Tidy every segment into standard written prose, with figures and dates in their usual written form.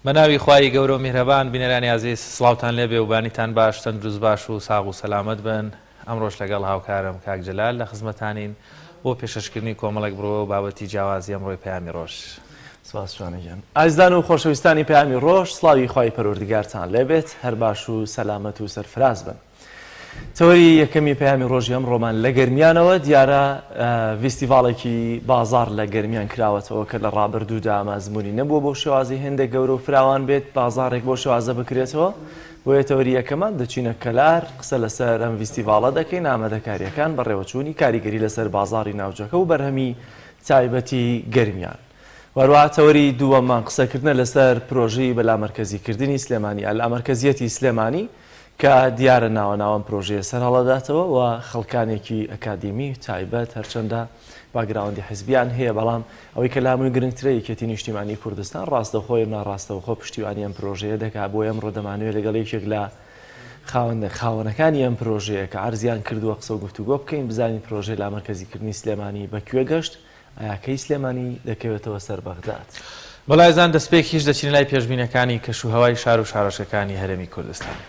بەناوی خوای گەورە و میهرەبان بینەرانی عەزیز سڵاوتان لێبێ و بانیتان باش تەندروست باش و ساغ و سەلامەت بن. ئەمڕۆژ لەگەڵ هاوکارم کاک جەلال لە خزمەتانین بۆ پێشەشکردنی کۆمەڵێک بڕۆ بابەتی جیاوازی ئەمڕۆی پەیامی ڕۆژ. سپاس جوانەگەن. ئازیزان و خۆشەویستانی پەیامی ڕۆژ، سڵاوی خوای پەروەردگارتان لێبێت، هەر باش و سەلامەت و سەرفراز بن. تەوەری یەکەمی پەیامی ڕۆژی ئەم ڕۆمان لە گەرمیانەوە دیارە فیستیڤاڵێکی بازار لە گەرمیان کراوەتەوە کە لە ڕابردوودا ئامازموونی نەبووە بۆ شێوازی هێندێک گەورە و فراوان بێت بازارێک بۆ شێوازە بکرێتەوە. بۆیە تەوەری یەکەمان دەچینە کەلار، قسە لەسەر ئەم فیستیڤاڵە دەکەین، ئامادەکاریەکان بەڕێوەچوونی کاریگەری لەسەر بازاری ناوچەکە و بەرهەمی تایبەتی گەرمیان. وەروە تەوەری دووەممان قسەکردنە لەسەر پرۆژەی بەلامەرکەزیکردنی سلێمانی ئەلامەرکەزیەتی سلێمانی کە دیارە ناوەناوەم پرۆژەیە سەرهەڵەداتەوە و خەڵکانێکی ئەکادیمی تایبەت هەرچەندە باگراوندی حزبیان هەیە، بەڵام ئەوەی کە لاموی گرنگترە یەکێتی نیشتیمانی کوردستان ڕاستەوخۆی ناڕاستەوخۆ پشتیوانی ئەم پرۆژەیە دەکات. بۆ ئەمڕۆ دەمانوێت لەگەڵ یەکێک لە خاوەنەکانی ئەم پرۆژەیە کە عەرزیان کردووە قسە و گفتوگۆ بکەین، بزانین پرۆژەی لامەرکەزیکردنی سلێمانی بەکوێ گەشت، ئایا سلێمانی دەکەوێتەوە سەر بەغداد. بەڵایزان دەستپێکیش دەچین لای پێشبینەکانی کەشوهەوای شار و شارۆچەکانی هەرێمی کوردستان.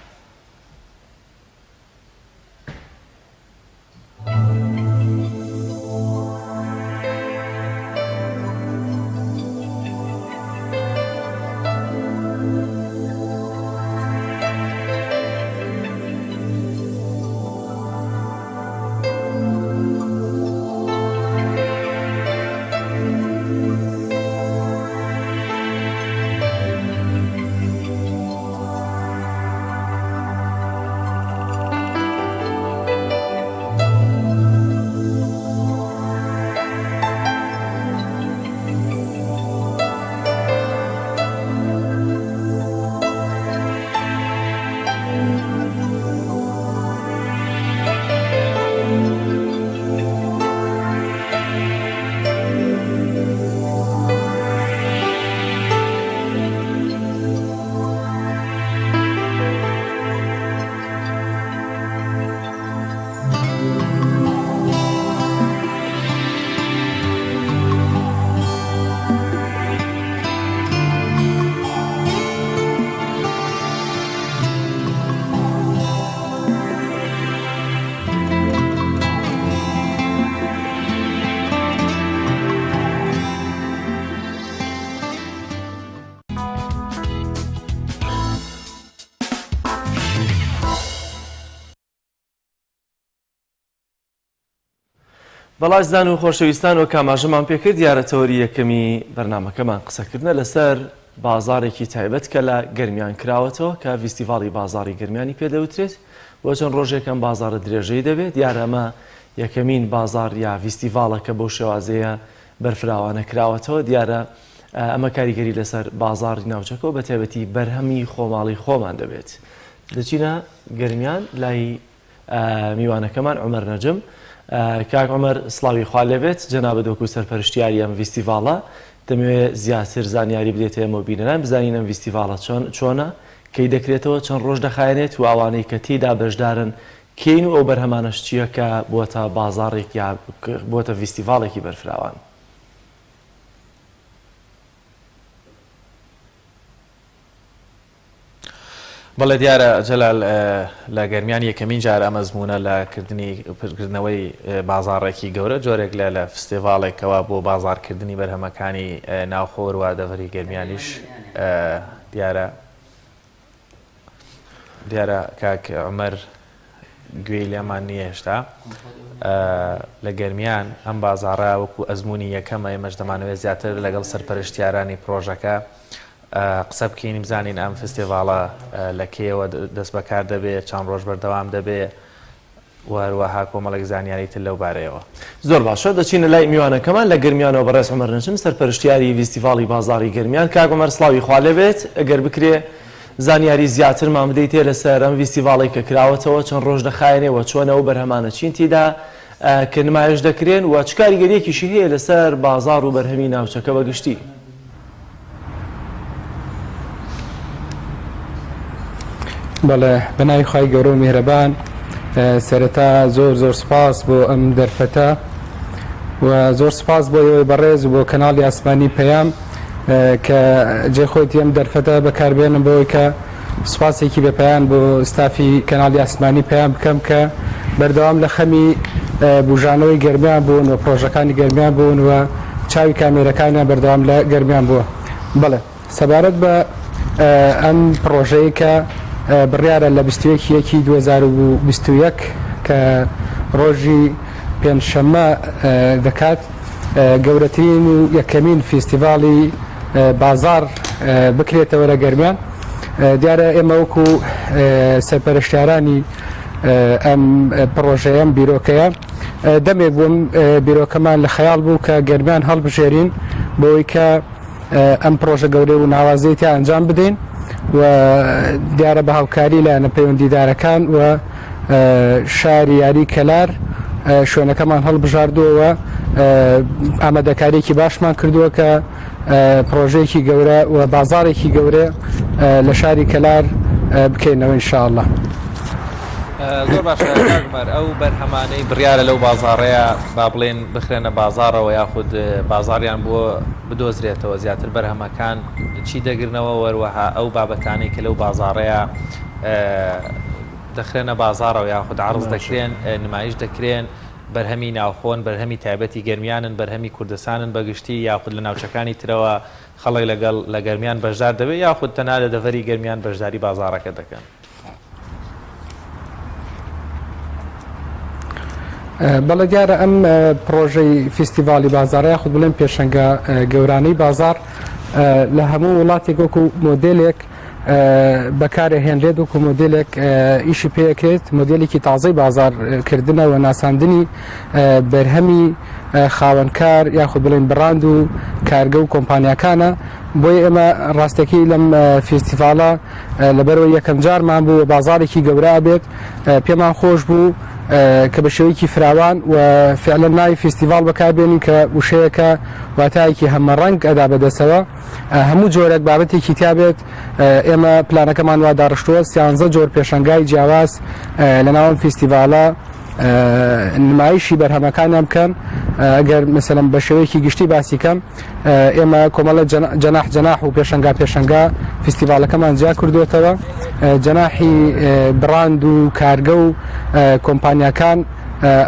بەڵازدان و خۆشەویستان و کاماژەمان پێکرد دیارە تەوەری یەکەمی بەرنامەکەمان قسەکردنە لەسەر بازارێکی تایبەت کە لە گەرمیان کراوەتەوە کە فیستیڤاڵی بازاری گەرمیانی پێدەوترێت. بۆ چەند ڕۆژێکم بازارە درێژەی دەبێت. دیارە ئەمە یەکەمین بازار یا فیستیڤاڵەکە بۆ شێوازەیە بەرفراوانە کراوەتەوە. دیارە ئەمە کاریگەری لەسەر بازاری ناوچەکە و بە تایبەتی بەرهەمی خۆماڵی خۆمان دەبێت. دەچینە گەرمیان لای میوانەکەمان عومەر نەجم. کاک عومەر سڵاوی خوا لێبێت، جەنابە دۆکو سەرپەرشتیاری ئەم فیستیڤاڵە، دەمەوێت زیاتر زانیاری بدێت ئێمە بینەران بزانین ئەم فیستیڤاڵە چۆنە، کەی دەکرێتەوە، چەند ڕۆژ دەخایەنێت و ئەوانەی کە تێیدا بەشدارن کێین و ئەو بەرهەمانەش چییە کە بۆتە بازاڕێک یا بۆتە فیستیڤاڵێکی بەرفراوان. بەڵێ دیارە جەلال لە گەرمیان یەکەمین جار ئەمەزمونە لە کردنەوەی بازاڕێکی گەورە، جۆرێک لە فستیڤاڵێکەوە بۆ بازارکردنی بەرهەمەکانی ناوخۆر و دەڤەری گەرمیانیش دیارە کاک عومەر گوێی لێمان نییە هێشتا لە گەرمیان ئەم بازاڕە وەکو ئەزمموی یەکەمە. ئێمەش دەمانەوێت زیاتر لەگەڵ سەرپەرشتیارانی پرۆژەکە قسە بکەین، بزانین ئەم فستیڤاڵە لە کێوە دەست بەکار دەبێت، چەند ڕۆژ بەردەوام دەبێت، وەروەها کۆمەڵێک زانیاری تر لەو بارەیەوە. زۆر باشە، دەچینە لای میوانەکەمان لە گەرمیانەوە بەڕێز عومەر نەجم سەرپەرشتیاری فیستیڤاڵی بازاری گەرمیان. کاک عومەر سڵاوی خوا لێبێت، ئەگەر بکرێ زانیاری زیاترمان بدەیت لەسەر ئەم فیستیڤاڵی کە کراوەتەوە، چەند ڕۆژ دەخایەنێەوە، چۆنە و بەرهەمانە چین تێدا کە نمایش دەکرێن و چ کاریگەریەکیشی هەیە لەسەر بازار و بەرهەمی ناوچەکە بەگشتی. بەڵێ بەناوی خوای گەورە و میهرەبان، سەرەتا زۆر سپاس بۆ ئەم دەرفەتە و زۆر سپاس بۆ ئێوەی بەڕێز و بۆ کەناڵی ئاسمانی پەیام کە جێخۆیتی ئەم دەرفەتە بەکاربێنم بەوەی کە سوپاسێکی بەپیان بۆ ستافی کەناڵی ئاسمانی پێیان بکەم کە بەردەوام لە خەمی بژانەوەی گەرمیان بوون و پرۆژەکانی گەرمیان بوون و چاوی کامێرەکانیان بەردەوام لە گەرمیان بووە. بەڵێ سەبارەت بە ئەم پرۆژەیە کە بڕیارە لە 21/2021 کە ڕۆژی پێنجشەممە دەکات گەورەترین و یەکەمین فیستیڤاڵی بازار بکرێتەوە لە گەرمیان. دیارە ئێمە وەکو سەرپەرشتیارانی ئەم پرۆژەیەم بیرۆکەیە دەمێک بووم بیرۆکەمان لە خەیاڵ بوو کە گەرمیان هەڵبژێرین بۆی کە ئەم پرۆژە گەورەی و ناوازەیەتی ئەنجام بدەین و دیارە بە هاوکاری لایەنە پەیوەندیدارەکان و شاری یاری کەلار شوێنەکەمان هەڵبژاردووەوە ئامادەکاریێکی باشمان کردووە کە پرۆژەیەکی گەورە و بازارێکی گەورە لە شاری کەلار بکەینەوە ئینشاءالله. زۆر باشە کاکمەر ئەو بەرهەمانەی بڕیارە لەو بازاڕەیە با بڵێن بخرێنە بازارەوە یاخود بازاریان بۆ بدۆزرێتەوە زیاتر بەرهەمەکان چی دەگرنەوە وەروەها ئەو بابەتانەی کە لەو بازاڕەیە دەخرێنە بازارەوە یاخود عرض دەکرێن نمایش دەکرێن بەرهەمی ناوخۆن بەرهەمی تایبەتی گەرمیانن بەرهەمی کوردستانن بەگشتی یاخود لە ناوچەکانی ترەوە خەڵک لەگەڵ لە گەرمیان بەشدار دەبێت یاخود تەنها لە دەڤەری گەرمیان بەشداری بازارەکە دەکەن. بەڵێ دیارە ئەم پرۆژەی فیستیڤاڵی بازارە یاخود بڵێن پێشەنگە گەورانەی بازار لە هەموو وڵاتێک وەکو مۆدلێک بەکارە هێنرێت وەکو مۆدلێک ئیشی پێکرێت مۆدلێکی تازەی بازارکردنە و ناساندنی بەرهەمی خاوەنکار یاخود بڵێن بڕاند و کارگە و کۆمپانیاکانە. بۆیە ئێمە ڕاستەکەی لەم فیستیڤاڵە لەبەرەوەی یەکەم جارمان بوو بازارێکی گەورە بێت پێمان خۆش بوو کە بە شێوەیەکی فراوان و فعلا ناوی فیستیڤاڵ بەکاربێنین کە وشەیەکە واتایەکی هەمە ڕەنگ ئەدا بەدەستەوە هەموو جۆرێک بابەتێکی تابێت. ئێمە پلانەکەمان وا داڕشتووە 13 جۆر پێشەنگای جیاواز لە ناوم فیستیڤاڵە نمایشی بەرهەمەکانیان بکەن. ئەگەر مثلەن بە شێوەیەکی گشتی باسی کەم ئێمە کۆمەڵە جەناح و پێشەنگا فیستیڤاڵەکەمان جیا کردوێتەوە جەناحی بڕاند و کارگە و کۆمپانیاکان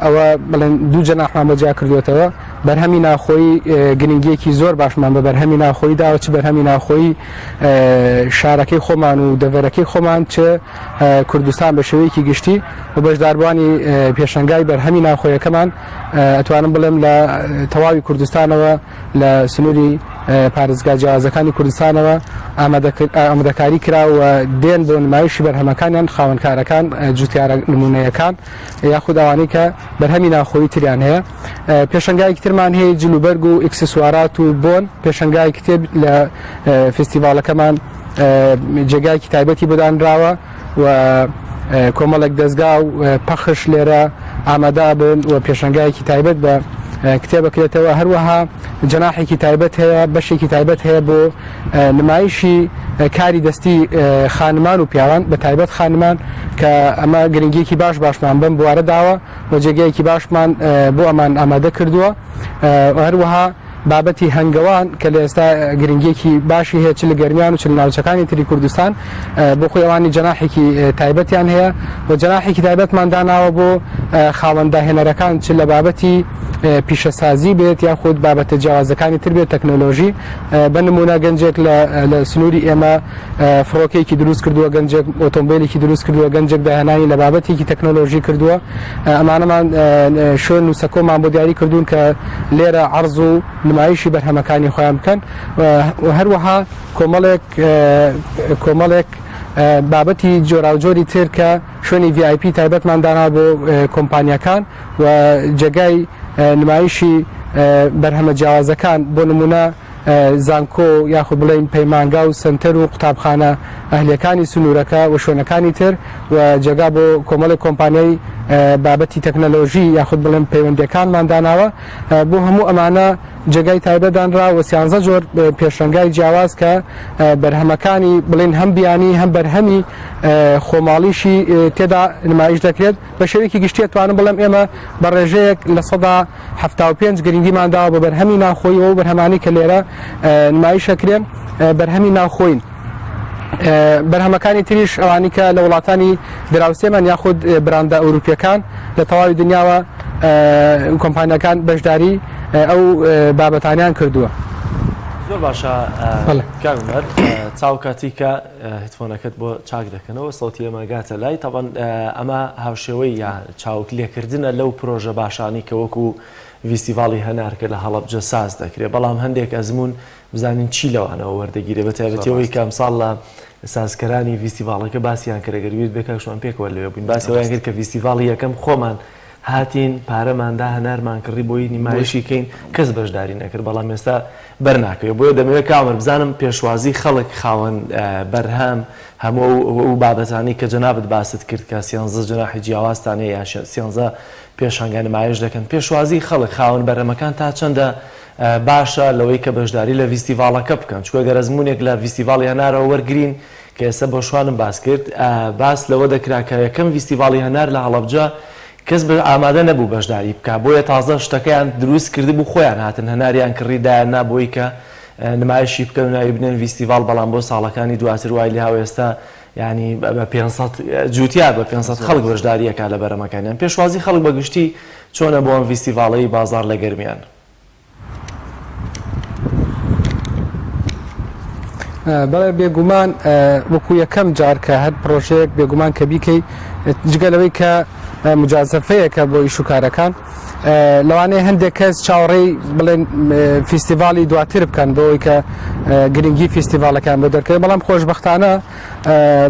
ئەوە بڵێن دوو جەناحمان بەجیا کردوێتەوە. بەرهەمی ناوخۆیی گرنگیەکی زۆر باشمان بە بەرهەمی ناوخۆیی داوە چ بەرهەمی ناوخۆیی شارەکەی خۆمان و دەڤەرەکەی خۆمان چ کوردستان بە شێوەیەکی گشتی و بەشداربوانی پێشەنگای بەرهەمی ناوخۆیەکەمان ئەتوانم بڵێم لە تەواوی کوردستانەوە لە سنووری پارێزگا جیاوازەکانی کوردستانەوە ئامادەکاری کراوە دێن بۆ نمایشی بەرهەمەکانیان خاوەنکارەکان جوتیارە نمونەیەکان یاخود ئەوانەی کە بەرهەمی ناوخۆیی تریان هەیە. پێشەنگایەکی ترمان هەیە جلوبەرگ و ئیکسسوارات و بۆن پێشەنگای کتێب لە فیستیڤاڵەکەمان جێگایکی تایبەتی بەدانراوە و کۆمەڵێک دەستگا و پەخش لێرە ئامادە بن و پێشەنگایەکی تایبەت بە کتێبەکرێتەوە. هەروەها جەناحێکی تایبەت هەیە بەشێکی تایبەت هەیە بۆ نمایشی کاری دەستی خانمان و پیاوان بە تایبەت خانمان کە ئەمە گرنگیەکی باشمان بم بوارە داوە و جێگەیەکی باشمان بۆ ئەمان ئامادە کردووە. هەروەها بابەتی هەنگەوان کە لە ئێستا گرنگیەکی باشی هەیە چ لە گەرمیان و چ لە ناوچەکانی تری کوردستان بۆ خۆی ئەوانی جەناحێکی تایبەتیان هەیە و جەناحێکی تایبەتمان داناوە بۆ خاوەندداهێنەرەکان چ لە بابەتی پیشەسازی بێت یاخود بابەتە جیاوازەکانی تر بێت تەکنۆلۆژی. بە نمونە گەنجێک لە سنووری ئێمە فڕۆکێکی دروست کردووە گەنجێک ئۆتۆمبیلێکی دروست کردووە گەنجێک داهێنانی لە بابەتێکی تەکنۆلۆژی کردووە. ئەمانەمان شوێن و سەکۆمان بۆ دیاری کردوون کە لێرە عەرز و نمایشی بەرهەمەکانی خۆیان بکەن و هەروەها کۆمەڵێک بابەتی جۆراوجۆری تر کە شوێنی VIP تایبەتمان دانا بۆ کۆمپانیەکان و جێگای نمایشی بەرهەمە جیاوازەکان بۆ نمونە زانکۆ یاخود بڵێن پەیمانگا و سنتەر و قوتابخانە ئەهلیەکانی سنوورەکە و شوێنەکانی تر و جێگا بۆ کۆمەڵی کۆمپانیای بابەتی تەکنەلۆژی یاخود بڵێم پەیوەندیەکانمان داناوە بۆ هەموو ئەمانە جێگای تایبەتدانرا و 13 جۆر پێشەنگای جیاواز کە بەرهەمەکانی بڵێن هەم بیانی هەم بەرهەمی خۆماڵیشی تێدا نمایش دەکرێت بە شێوەیەکی گشتی توانم بڵێم ئێمە بە ڕێژەیەک لە 175 گرنگیمانداوە بە بەرهەمی ناوخۆیەوە و بەرهەمانی کە لێرە نمایشەکرێن بەرهەمی ناوخۆین. بەرهەمەکانی تریش ئەوانی کە لە وڵاتانی دراوسێمان یاخود براندە ئەوروپیەکان لە تەواوی دنیاوە کۆمپانیەکان بەشداری ئەو بابەتانیان کردووە. زۆر باشە کاگومەر چاو کاتی کە هیتفۆنەکەت بۆ چاک دەکەنەوە سەوتی ئەمەگاتە لای تاوان ئەمە هاوشێوەی یان چاوک لێکردنە لەو پرۆژە باشانی کە وەکو فیستیڤاڵی هەنارکە لە هەڵەبجە ساز دەکرێت بەڵام هەندێک ئەزمون بزانین چی لەوانەوە وەردەگیرێ بە تایبەتەوەی کە ئەمساڵ لە سازکەرانی فیستیڤاڵەکە باسییان کەرەگەرویت بێکشوان پێکەوە لەوێ بووین باسیەوەیان کرد کە فیستیڤاڵی یەکەم خۆمان هاتین پارەماندا هەنارمان کڕی بۆی نیمایشی کەین کەس بەشداری نەکرد بەڵام ئێستا بەرناکەوێت بۆیە دەمەوێت کامەر بزانم پێشوازی خەڵک خاوەن بەرهەم هەموو بابەتانی کە جەنابەت باست کرد کە 13 جەناحی جیاوازتانەیە یا 13 پێشانگە نمایش دەکەن پێشوازی خەڵک خاوەن بەرهەمەکان تا چەندە باشە لەوەی کە بەشداری لە فیستیڤاڵەکە بکەن چکە گەر ئەزمونێک لە فیستیڤاڵی هەنارەوە وەرگرین کە ئێستا بۆ شوانم باس کرد باس لەوە دەکرا کە یەکەم فیستیڤاڵی هەنار لە هەڵەبجە کەس ئامادە نەبوو بەشداری بکە بۆیە تازە شتەکەیان دروست کردی بوو خۆیان هاتن هەناریان کڕیدایان نابۆی کە نمایشی بکەن و ناوی بنێن فیستیڤاڵ بەڵام بۆ ساڵەکانی دواتر وای لێ هاو ئێستا ینی بە 500 جوتیار بە 500 خەڵک بەشداریەکە لە بەرەمەکانیان پێشوازی خەڵک بەگشتی چۆنە بۆ ئەم فیستیڤاڵەی بازار لە گەرمیان. بەڵێ بێگومان وەکو یەکەم جار کە هەر پرۆژەیەک بێگومان کە بیکەی جگەلەوەی کە مجازەفەیەکە بۆ ئیشوکارەکان لەوانەیە هەندێک کەس چاوەڕێی بڵێن فیستیڤاڵی دواتر بکەن بۆی کە گرنگی فیستیڤاڵەکان بۆ دەرکەوێت بەڵام خۆشبەختانە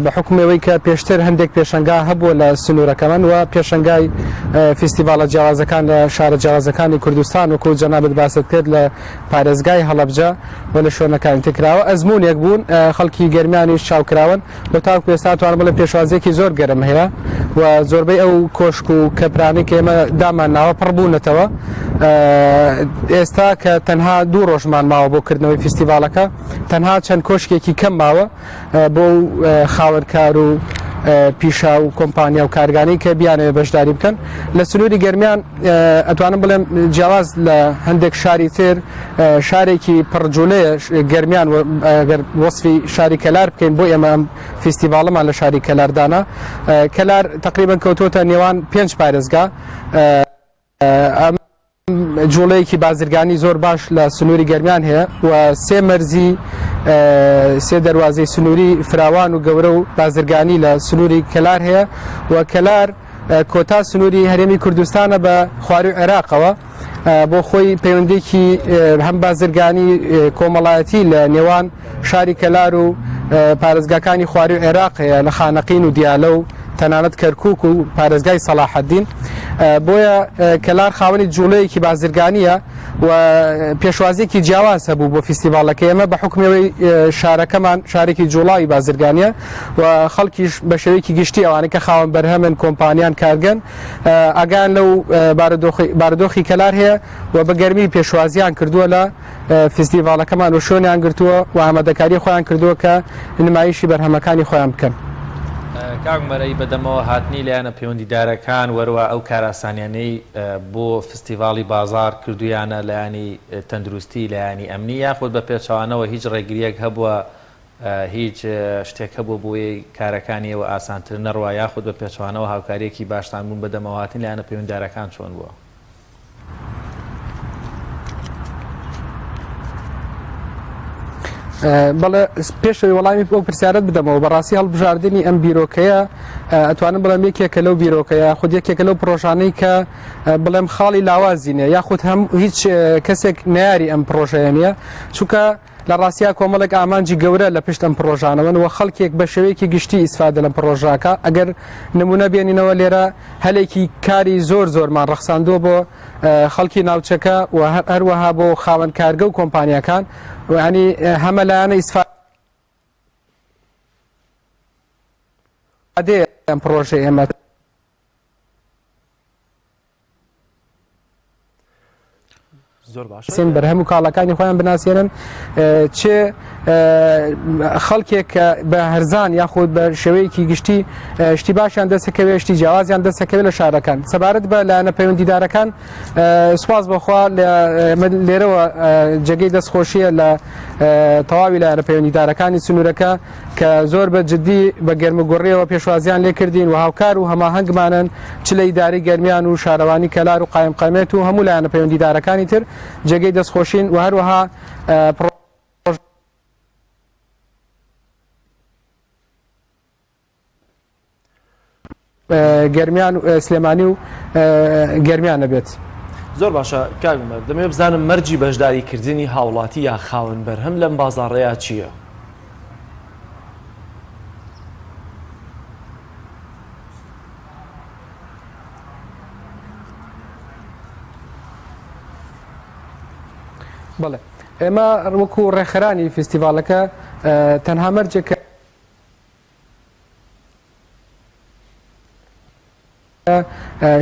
بە حکومەوەی کە پێشتر هەندێک پێشەنگا هەبووە لە سنوورەکەمان و پێشەنگای فیستیڤاڵە جیاوازەکان لە شارە جیاوازەکانی کوردستان وەکو جەنابەت باست کرد لە پارێزگای هەڵەبجە و لە شوێنەکانی تکراوە ئەزمونێک بوون خەڵکی گەرمیانیش چاوکراون بۆ تاکو ئێستا توانم بڵێم پێشوازیەکی زۆر گەرم هەیە و زۆربەی ئەو کۆشک و کەپرانی کە ئێمە دامان ناوە پڕبوونەتەوە ئێستا کە تەنها 2 ڕۆژمان ماوە بۆ کردنەوەی فیستیڤاڵەکە تەنها چەند کۆشکێکی کەم ماوە بۆ خاوەنکار و پیشا و کۆمپانیا و کارگانی کە بیانەوێ بەشداری بکەن لە سنووری گەرمیان ئەتوانم بڵێم جیاواز لە هەندێک شاری تر شارێکی پڕجوولەیە گەرمیان گەر وەسفی شاری کەلار بکەین بۆ ئێمە ئەم فیستیڤاڵەمان لە شاری کەلاردانە کەلار تقریبا کەوتۆتە نێوان 5 پارێزگا جوڵەیەکی بازرگانی زۆر باش لە سنووری گەرمیان هەیە و 3 مەرزی 3 دەواازەی سنووری فراوان و گەورە و بازرگانی لە سنووری کەلار هەیە و کەلار کۆتا سنووری هەرێمی کوردستانە بە خواروی عێراقەوە بۆ خۆی پەیوەندێکی هەم بازرگانی کۆمەڵایەتی لە نێوان شاری کەلار و پارێزگاکانی خواروی عێراق هەیە لە خانەقین و دیالە و تەنانەت کەرکووک و پارێزگای سەلاحەدین بۆیە کەلار خاوەنی جوڵەیەکی بازرگانیە و پێشوازیەکی جیاواز هەبوو بۆ فیستیڤاڵەکە ئێمە بە حکومەوەی شارەکەمان شارێکی جوڵاوی بازرگانیە و خەڵکیش بە شێوەیەکی گشتی ئەوانەی کە خاوەن بەرهەمن کۆمپانیان کارگەن ئاگان لەو بارودۆخی کەلار هەیە و بە گەرمی پێشوازیان کردووە لە فیستیڤاڵەکەمان و شوێنیان گرتووە و ئامادەکاری خۆیان کردووە کە نمایشی بەرهەمەکانی خۆیان بکەن. کاگمەرەی بەدەمەوە هاتنی لایەنە پەیوەندیدارەکان وەروە ئەو کاراسانیانەی بۆ فستیڤاڵی بازار کردویانە لایانی تەندروستی لایانی ئەمنی یاخود بە پێچوانەوە هیچ ڕێگریەک هەبووە هیچ شتێک هەبوو بۆی کارەکانیەوە ئاسانتر نەڕوا یاخود بە پێچوانەوە هاوکاریەکی باشتان بوون بەدەمەوە هاتنی لایەنە پەیوەندیدارەکان چۆن بووە؟ بەڵێ پێشەوەی وەڵامی بۆ پرسیارەت بدەمەوە بەڕاستی هەڵبژاردننی ئەم بیرۆکەیە ئەتوانم بڵێم یەکێکە لەو بیرۆکەیە خود یەکێکە لەو پرۆژانەی کە بڵێم خاڵی لاوازینە یاخود هەم هیچ کەسێک ناری ئەم پرۆژەیە نیە چونکە لە ڕاستیا کۆمەڵێک ئامانجی گەورە لە پشت ئەم پرۆژانەوە و خەڵکێک بە شێوەیەکی گشتی ئیسفادە لەم پرۆژاکە ئەگەر نمونە بێنینەوە لێرە هەلێکی کاری زۆرمان ڕەخساندووە بۆ خەڵکی ناوچەکە و هەروەها بۆ خاوەن کارگە و کۆمپانیەکان ینی هەمە لایەنە ئیسفادە ئەم پرۆژە ئێمە زۆر باش سین بەر هەموو کاڵەکانی خۆیان بناسیێنن چ خەڵکێک کە بە هەرزان یاخود بە شێوەیەکی گشتی شتی باشیان دەسەکەوێ شتی جیاوازیان دەسەکەوێت لە شارەکان سەبارەت بە لایەنە پەیوەندیدارەکان سوپاس بەخوا لێرەوە جێگەی دەستخۆشیە لە تەواوی لایەنە پەیوەندیدارەکانی سنوورەکە کە زۆر بە جددی بە گەرمەگوڕیەوە پێشوازیان لێ کردین و هاوکار و هەماهەنگمانن چ لە ئیداری گەرمیان و شارەوانی کەلار و قایمقامێت و هەموو لایەنە پەیوەندیدارەکانی تر جێگەی دەستخۆشین و هەروەها گەرمیان و سلێمانی و گەرمیان نەبێت. زۆر باشە کاگمەر دەمێ بزانم مەرجی بەشداریکردنی هاوڵاتی یا خاون بەرهەم لەم بازاڕەیە چییە؟ بەڵێ ئێمە وەکو ڕێخەرانی فستیڤالەکە تەنها مەرجێکە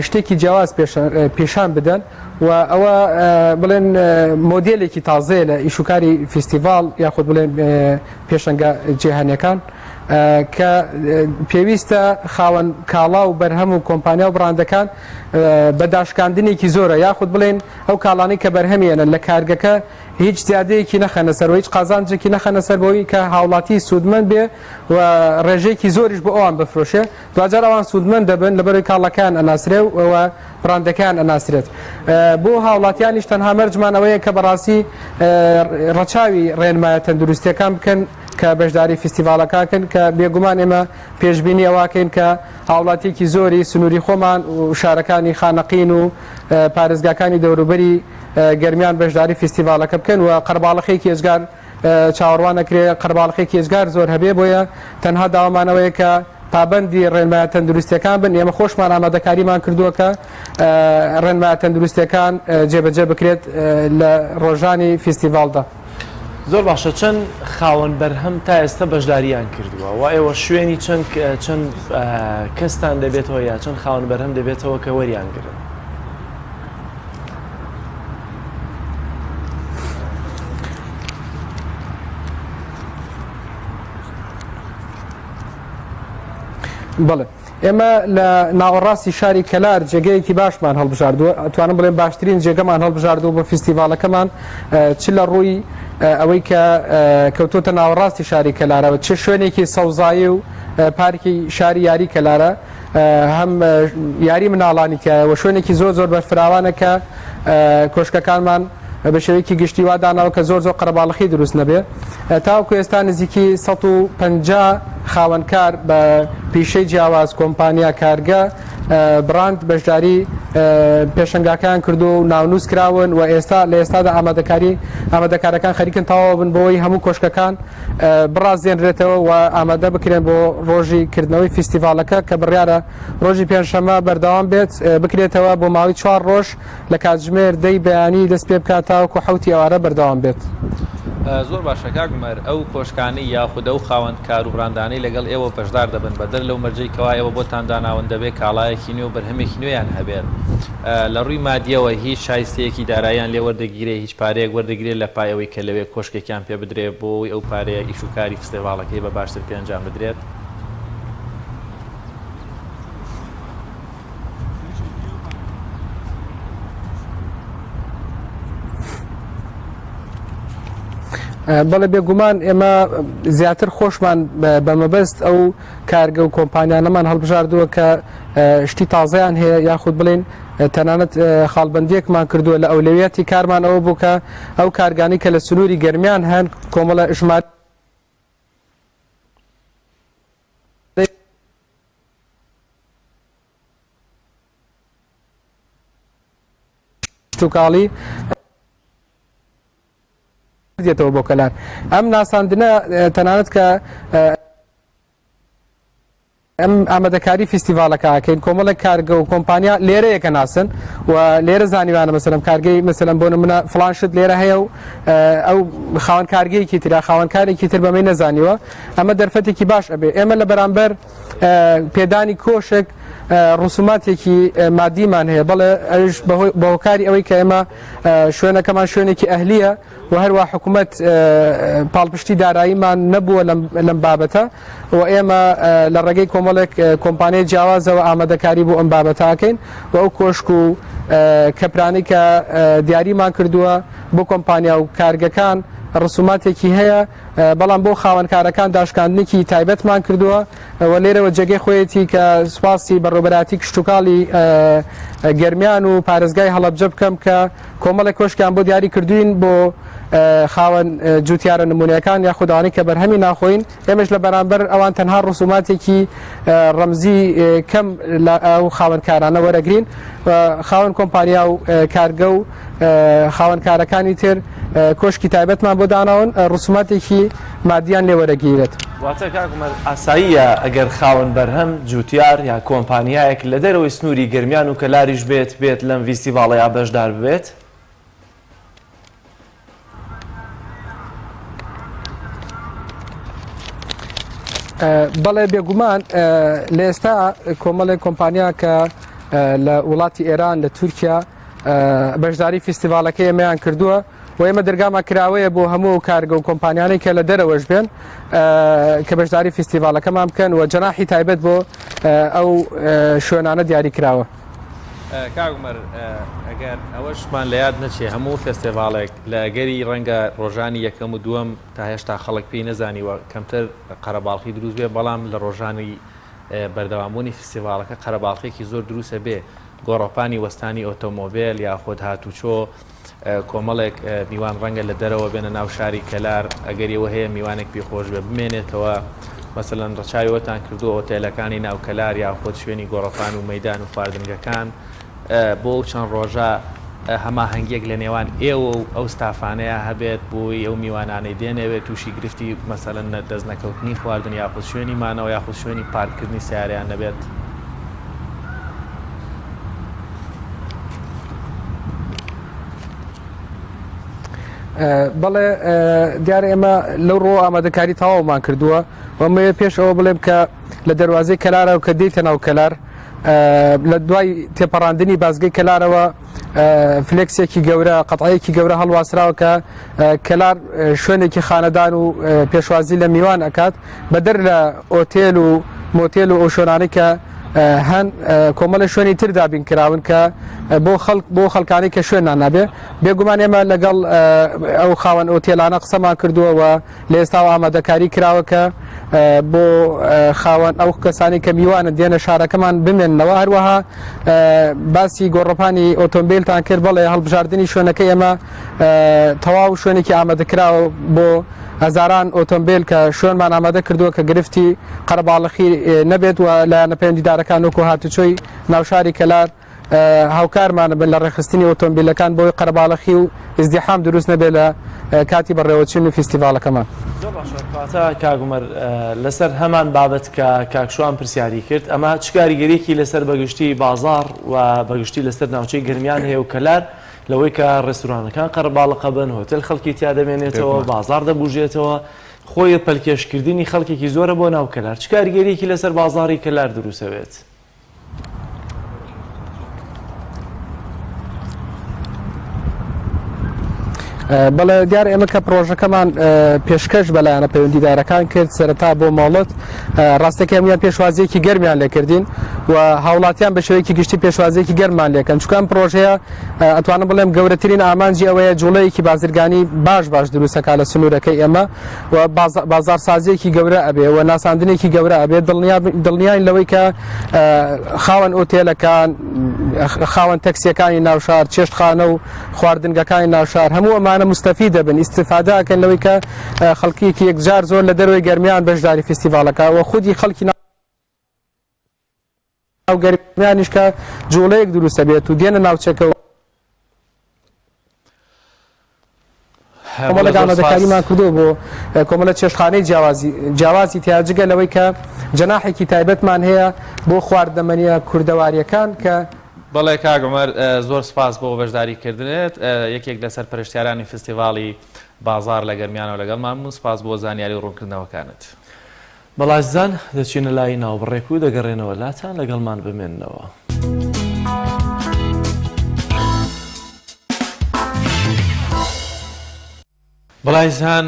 شتێکی جیاواز پێشان بدەن و ئەوە بڵێن مۆدیلێکی تازەیە لە ئیشوکاری فستیڤال یاخود بڵێن پێشەنگە جیهانیەکان کە پێویستە خاوەن کاڵا و بەرهەم و کۆمپانیا و بڕاندەکان بەداشکاندنێکی زۆرە یاخود بڵێن ئەو کاڵانەی کە بەرهەمێنن لە کارگەکە هیچ زیادەیەکی نەخەنە سەر هیچ قازانجێکی نەخەنە سەر بۆی کە هاوڵاتی سوودمەند بێ و ڕێژەیەکی زۆریش بۆ ئەوان بفرۆشێ دوجار ئەوان سوودمەند دەبن لەبەرەوەی کاڵەکان ئەناسرێ و ئەوە بڕاندەکان ئەناسرێت بۆ هاوڵاتیانیش تەنها مەرجمانەوەیە کە بەڕاستی ڕەچاوی ڕێنمایە تەندروستیەکان بکەن کە بەشداری فستیڤالەکەکەن کە بێگومان ئێمە پێشبینی ئەوواکەین کە هاوڵاتێکی زۆری سنووری خۆمان و شارەکانی خانەقین و پارێزگاکانی دەوروبەری گەرمیان بەشداری فستیڤالەکە بکەن و قەرباڵەخێکی ێزگار چاوەڕوان نەکرێ قەرباڵەخێکی ێزگار زۆر هەبێ بۆیە تەنها داوامانەوەیە کە پابەندی ڕێنمایە تەندروستیەکان بن ئێمە خۆشمان ئامادەکاریمان کردووە کە ڕێنمایە تەندروستیەکان جێبەجێ بکرێت لە ڕۆژانی فستیڤالدا. زۆر باشە چەند خاوەن بەرهەم تا ئێستا بەشداریان کردووە و ئێوە شوێنی چەند کەستان دەبێتەوە یا چەند خاوەن بەرهەم دەبێتەوە کە وەریان گرن؟ بڵێ ئێمە لە ناوەڕاستی شاری کەلار جێگەیەکی باشمان هەڵبژاردووە ئەتوانم بڵێن باشترین جێگەمان هەڵبژاردووە بە فستیڤالەکەمان چ لە ڕووی ئەوەی کە کەوتۆتە ناوەڕاستی شاری کەلارەوە چه شوێنێکی سەوزایی و پارکی شاری یاری کەلارە هەم یاری مناڵانی کە شوێنێکی زۆر زۆر بەرفراوانە کە کۆشکەکانمان بە شێوەیەکی گشتی وا داناوە کە زۆر زۆر قەرباڵەخی دروست نەبێ تاوەکو ئێستا نزیکی 150 خاوەنکار بە پیشەی جیاواز کۆمپانیا کارگە براند بەشداری پێشنگاکان کردو و ناونووس کراون و ئێستا لە ئێستادا ئامادەکارەکان خەریکن تەواو بن بۆەوەی هەموو کۆشکەکان بڕازێنرێتەوە و ئامادە بکرێن بۆ ڕۆژی کردنەوەی فستیڤالەکە کە بڕیارە ڕۆژی پێنجشەممە بەردەوام بێت بکرێتەوە بۆ ماوەی 4 ڕۆژ لە کاتژمێر 10 بەیانی دەست پێ بکات تاوەکو 7 ئێوارە بەردەوام بێت. زۆر باشە کاگمەر ئەو کۆشکانی یاخود ئەو خاوەن کار و براندانەی لەگەڵ ئێوە بەشدار دەبن بەدەر لەو مەرجەی کەوا ئێوە بۆتان داناون دەبێت کاڵایەکی نوێ و بەرهەمێکی نوێیان هەبێت لە ڕووی مادیەوە هیچ شایستەیەکی داراییان لێ وەردەگیرێ هیچ پارەیەک وەردەگرێت لە پایەوەی کە لەوێ کۆشکێکیان پێ بدرێت بۆی ئەو پارەیە ئیشوکاری فستیڤالەکەی بە باشتر پێنجام بدرێت. بەڵێ بێگومان ئێمە زیاتر خۆشمان بەمەبەست ئەو کارگە و کۆمپانیانەمان هەڵبژاردووە کە شتی تازەیان هەیە یاخود بڵێن تەنانەت خاڵبەندیەکمان کردووە لە ئەولەویەتی کارمان ئەوە بوو کە ئەو کارگانی کە لە سنووری گەرمیان هەن کۆمەڵە ژمار شتوکاڵی دێتەوە بۆ کەلار ئەم ناساندنە تەنانەت کە ئەم ئامادەکاری فستیڤالەکەکەین کۆمەڵێک کارگە و کۆمپانیا لێرەیەکە ناسن و لێرە زانیوانە مەسەلەن کارگەی مەسەلەن بۆ نمونە فڵانشت لێرە هەیە و ئەو خاوەن کارگەیەکی ترا خاوەنکارێکی تر بەمەی نەزانیوە ئەمە دەرفەتێکی باش ئەبێ ئێمە لە بەرامبەر پێدانی کۆشک ڕسوماتێکی مادیمان هەیە بەڵێ ئەوش بە هۆکاری ئەوەی کە ئێمە شوێنەکەمان شوێنێکی ئەهلیە و هەروە حکوومەت پاڵپشتی داراییمان نەبووە لەم بابەتە و ئێمە لە ڕێگەی کۆمەڵێک کۆمپانیای جیاوازەوە ئامادەکاری بۆ ئەم بابەتاکەین و ئەو کۆشک و کەپرانی کە دیاریمان کردووە بۆ کۆمپانیا و کارگەکان ڕسوماتێکی هەیە بەڵام بۆ خاوەنکارەکان داشکاندنێکی تایبەتمان کردووە و لێرەوە جێگەی خۆیەتی کە سوپاسی بەڕێوەبەراتی کشتتوکاڵی گەرمیان و پارێزگای هەڵەبجە بکەم کە کۆمەڵێک کۆشکیان بۆ دیاری کردوین بۆ خاوەن جوتیارە نمونونەکان یاخودداوانی کە بەرهەمی ناخۆین ئێمەش لە بەرامبەر ئەوان تەنها ڕسوماتێکی ڕەمزی کەم ئەو خاوەنکارانە وەرەگرین خاوەن کۆمپانیا و کارگە و خاوەنکارەکانی تر کۆشکی تایبەتمان بۆ داناون ڕسوماتێکی مادیان لێوەرەگیرێت. واتە کاکمەر ئاساییە ئەگەر خاوەن بەرهەم جوتیار یا کۆمپانیایەک لە دەرەوەی سنووری گەرمیان و کەلاریش بێت لەم ڤیستیڤاڵەیە بەشدار بێت؟ بەڵێ بێگومان لە ئێستا کۆمەڵێک کۆمپانیا کە لە وڵاتی ئێران لە تورکیا بەشداری فیستیڤالەکە ئێمەیان کردووە و ئێمە دەرگامان کراوەیە بۆ هەموو کارگە و کۆمپانیانەی کە لە دەرەوەش بێن کە بەشداری فیستیڤالەکەمان بکەن و جەناحی تایبەت بۆ ئەو شوێنانە دیاری کراوە. کاگومەر ئەگەر ئەوەشمان لە یاد نەچێ هەموو فستیڤالێک لە ئەگەری ڕەنگە ڕۆژانی یەکەم و دووەم تا هێشتا خەڵک پێی نەزانیوە کەمتر قەرەباڵقی دروست بێ بەڵام لە ڕۆژانی بەردەوامبوونی فستیڤالەکە قەرەباڵقێکی زۆر دروستە بێ گۆڕۆپانی وەستانی ئۆتۆمۆبیل یاخود هاتوچۆ کۆمەڵێک میوان ڕەنگە لە دەرەوە بێنە ناو شاری کەلار ئەگەریەوە هەیە میوانێک پێخۆش بێ بمێنێتەوە مەسەلەن ڕەچاویوەتان کردووە ئۆتێلەکانی ناو کەلار یاخود شوێنی گۆڕۆپان و مەیدان و خواردنگەکان بۆ چەند ڕۆژە هەماهەنگێک لە نێوان ئێوە و ئەو ستافانەیە هەبێت بۆی ئەو میوانانەی دێنەوێت تووشی گرفتی مەسەلەن دەست نەکەوتنی خواردن یاخود شوێنی مانەوە یاخود شوێنی پارکردنی سیارەیان نەبێت. بەڵێ دیارە ئێمە لەو ڕۆ ئامادەکاری تەواومان کردووە وەمەیە پێش ئەوە بڵێم کە لە دەواازەی کەلارە و کە دیتە ناو کەلار لە دوای تێپەڕاندنی بازگەی کەلارەوە فلکسێکی گەورە قەتعەیەکی گەورە هەڵواسراوە کە کەلار شوێنێکی خانەدان و پێشوازی لە میوان ئەکات بەدەر لە ئۆتێل و مۆتێل و ئەو شۆنانەی کە هەن کۆمەڵە شوێنی تردا بین کراون کە بۆ خەڵکانی کە شوێنان نابێ بێگومان ئێمە لەگەڵ ئەو خاوەن ئۆتێلانە قسەمان کردووە و لە ئێستا ئامادەکاری کراوە کە بۆ خاوەن ئەو کەسانی کە میوانە دێنە شارەکەمان بمێننەوە هەروەها باسی گۆڕۆپانی ئۆتۆمبیلتان کرد بەڵێ هەڵبژاردننی شوێنەکەی ئێمە تەواو شوێنێکی ئامادەکراوە بۆ هەزاران ئۆتۆمبیل کە شوێنمان ئامادە کردووە کە گرفتی قەرەباڵغی نەبێت و لایەنە پەیوەندیدارەکان وەکو هاتوچۆی ناوشاری کەلار هاوکارمانە بن لە ڕێخستنی ئۆتۆمبیلەکان بۆی قەرەباڵغی و ئیزدیحام دروست نەبێت لە کاتی بەڕێوەچین و فیستیڤالەکەمان. کاگومەر لەسەر هەمان بابەت کە کاکشوان پرسیاری کرد ئەمە چ کاریگەریەکی لەسەر بەگشتی بازار و بەگشتی لەسەر ناوچەی گرمیان هەیە و کەلار لەوەی کە ڕێستورانەکان قەرەباڵغە بن هۆتێل خەڵکی تیا دەمێنێتەوە بازار دەبوژێتەوە خۆی پەلکێشکردنی خەڵکێکی زۆرە بۆ ناو کەلار چ کاریگەریەکی لەسەر بازاری کەلار دروستەوێت؟ بەڵێ دیارە ئێمە کە پرۆژەکەمان پێشکەش بەلایەنە پەیوەندیدارەکان کرد سەرەتا بۆ ماڵەت ڕاستەکە ئەمیان پێشوازیەکی گەرمیان لێکردین و هاوڵاتیان بە شێوەیەکی گشتی پێشوازیەکی گەرمان لێکەن چکان پرۆژەیە ئەتوانم بڵێم گەورەترین ئامانجی ئەوەیە جوڵەیەکی بازرگانی باش دروستەکە لە سنوورەکەی ئێمە و بازارسازیەکی گەورە ئەبێ و ناساندنێکی گەورە ئەبێت دڵنیان لەوەی کە خاوەن ئۆتێلەکان خاوەن تەکسیەکانی ناوشار چێشتخانە و خواردنگەکانی ناوشار هەموو ئەمانە مستەفید دەبن ئیستیفادەکەن لەوەی کە خەڵکیەکی یەکجار زۆر لە دەروی گەرمیان بەشداری فستیڤالەکە و خودی خەڵکی ناو گەرمیانیش کە جوڵەیەک دروستە بێت و دێنە ناوچەکە کۆمەڵە ئامادەکاریمان کردووە بۆ کۆمەڵە چێشتخانەی جیاوازی تیاجگە لەوەی کە جەناحێکی تایبەتمان هەیە بۆ خواردنەمەنیە کوردەواریەکان کە بەڵێ کاگومەر زۆر سپاس بۆ بەشداریکردنێت یەکێک لەسەر پەرشتیارانی فستیڤاڵی بازار لە گەرمیانەوە لەگەڵمان سپاس بۆ زانیاری و ڕوونکردنەوەکانت. بەڵازدان دەچینە لای ناوبڕێک و دەگەڕێنەوە لاتان لەگەڵمان بمێننەوە. بەڵایزان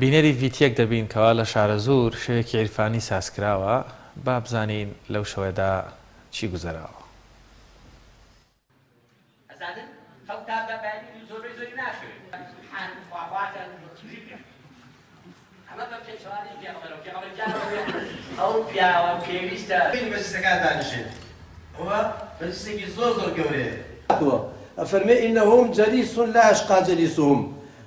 بینەری ڤیتیەک دەبین کەوا لە شارە زۆر شوێکی عیرفانی سازکراوە با بزانین لەو شەوەدا چی گوزەراوە. ئەو پیاوە پێویستە مەجلیسەکان دانیشێن ئەوە مەجلیسێکی زۆر گەورەیە. ئەفەرمێ ئینەهوم جەلیسون لا ئەشقا جەلیسوهم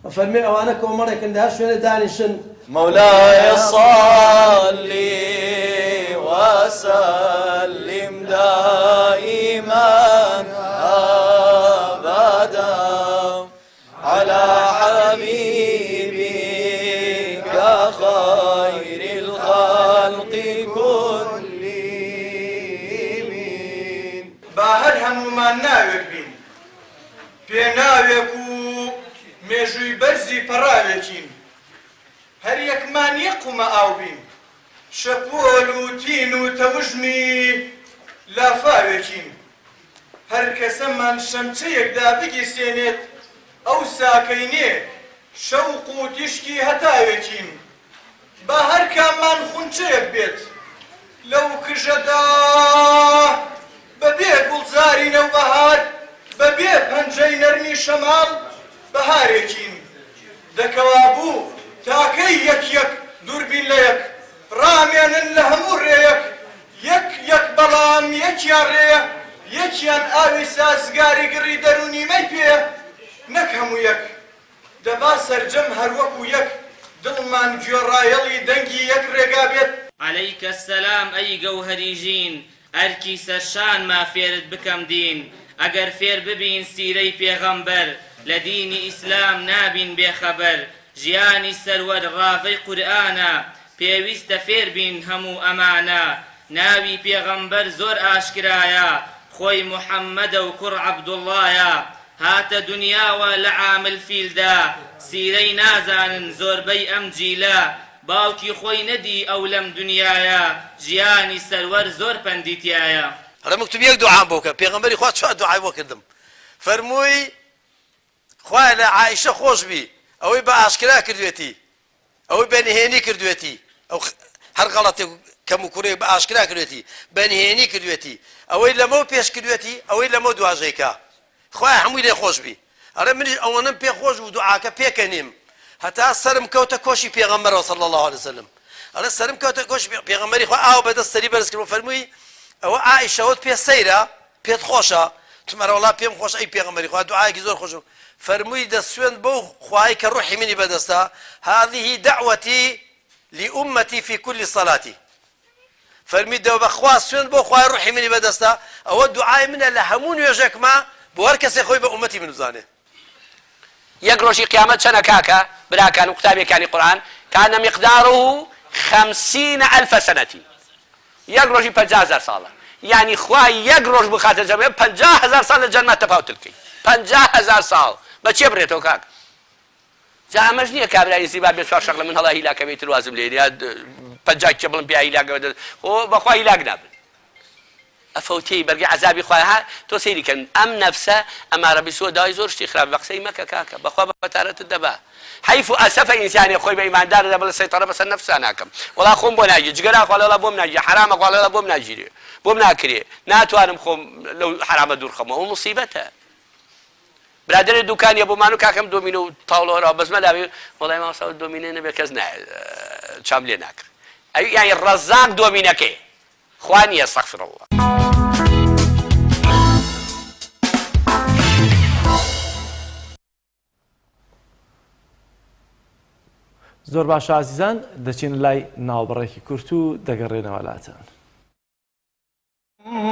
ئەفەرمێ ئەوانە کۆمەڵێکن دا شوێنە دانیشن. مولاي صل وسلم دائما أبدا على حبيبك خير الخلق كلهم. باهر هەموومان ناوێک بین پێ ناوێک و مێژووی بەرزی پەڕاوێکین هەر یەکمان یەقومە ئاو بین شەپۆل و تین و تەوژمی لافاوێکین هەر کەسەمان شەمچەیەکدا بگیسێنێت ئەو ساکەینێ شەوق و تیشکی هەتاوێکین با هەر کاممان خونچەیەک بێت لەو کژەدا بەبێ گوڵزاری نەوبەهار بەبێ پەنجەی نەرمی شەماڵ بەهارێکین دەکەوا بوو تاکەی یەک یەک دووربین لە یەک ڕامێنن لە هەموو ڕێیەک یەک یەک بەڵام یەکیان ڕێ یەکیان ئاوی سازگاری گڕی دەرونیمەی پێ نەک هەموو یەک دەبا سەرجەم هەروەکو یەک دڵمان گوێڕایەڵی دەنگی یەک ڕێگا بێت. عليك السلام أي جوهري جين أركي سرشان ما فيرد بكم دين أجر فير ببين سيري بيغمبر لدين إسلام نابين بخبر جياني سرور رافي قرآنا بيويست فير بين همو أمانا ناوي بيغمبر زور آشكرايا خوي محمد وكر عبد الله يا هات دنيا ولعامل فيلدا سيري نازان زور بي أمجيلا باوکی خۆی نەدی ئەو لەم دنیاە ژیانی سەروەر زۆر پەندیتایە. هەڵە مکتوبیەک دوعام بۆ کە پێغەمبەری خوا چوار دوعای بۆ کردم فەرمووی خوای لە عایشە خۆش بی ئەوەی بە ئاشکرا کردوێتی ئەوەی بەنهێنی کردوێتی ئەو هەر غەڵەتێک کەم و کوڕێک بە ئاشکرا کردوێتی بەنهێنی کردوێتی ئەوەی لەمە پێش کردوێتی ئەوەی لەمە دواژەیکە خوای هەمووی لێ خۆش بی ئەرە منیش ئەوەنم پێ خۆش بوو دوعاکە پێکەنیم هەتا سرم کەوتە کۆشی پێغەمبەرەوە صلی الله عليه وسلم ئەڵێ سرم کەوتە کۆشی پێغەمبەری خوا ئاو بەدەست سەری بەرز کرد و فەرمووی ئەوە عایشەوەت پێ سەیرە پێت خۆشە تمەرە وڵا پێم خۆش ئەی پێغەمبەری خوا دوعایەکی زۆر خۆش فەرمووی دەسوێن بەو خوای کە ڕوحی منی بەدەستە هذه دعوتي لأمتي في كل صلاتي فەرمی دەو بە خوا سوێن بۆ خوای ڕوحی منی بەدەستە ئەوە دوعای منە لە هەموو نوێژێکما بۆ هەر کەسێک خۆی بە ئومەتی من بزانێ. يك روشي قيامت شنا كاكا بلا كانوا كتابي كان القرآن كان مقداره 50,000 سنة يك روشي 50,000 صالة يعني خواي يك روش بخاطر جميع 50,000 صالة الجنة تفاوت الكي 50,000 صال ما تشبريتو كاك جاء مجنية كابلا يسيبها بيسوار شغلة من الله إلاك بيت الوازم ليلي 50 كبلن بيها إلاك وبخواي إلاك نابل أفوتي برجع عذابي خواها تو سيري كان أم نفسه أما ربي سوى داي زور شتي خراب بقسي مكة كاكا بخوا بفتارة الدبا حيث أسف إنسان يخوي بإيمان دار دبل السيطرة بس النفس أنا كم ولا خوم بناجي جقراك ولا لا بوم ناجي حرامك ولا لا بوم ناجي بوم ناكري ناتو أنا مخوم لو حرام دور خمه ومصيبتها برادر الدكان يا ابو مانو كاكم دومينو طاوله بس ما لا والله ما صار دومينين بكزنا شاملينك يعني الرزاق دومينك خواني استغفر الله. زۆر باش ئازیزان دەچین لای ناوبڕێکی کورت و دەگەڕێنەوە لاتان.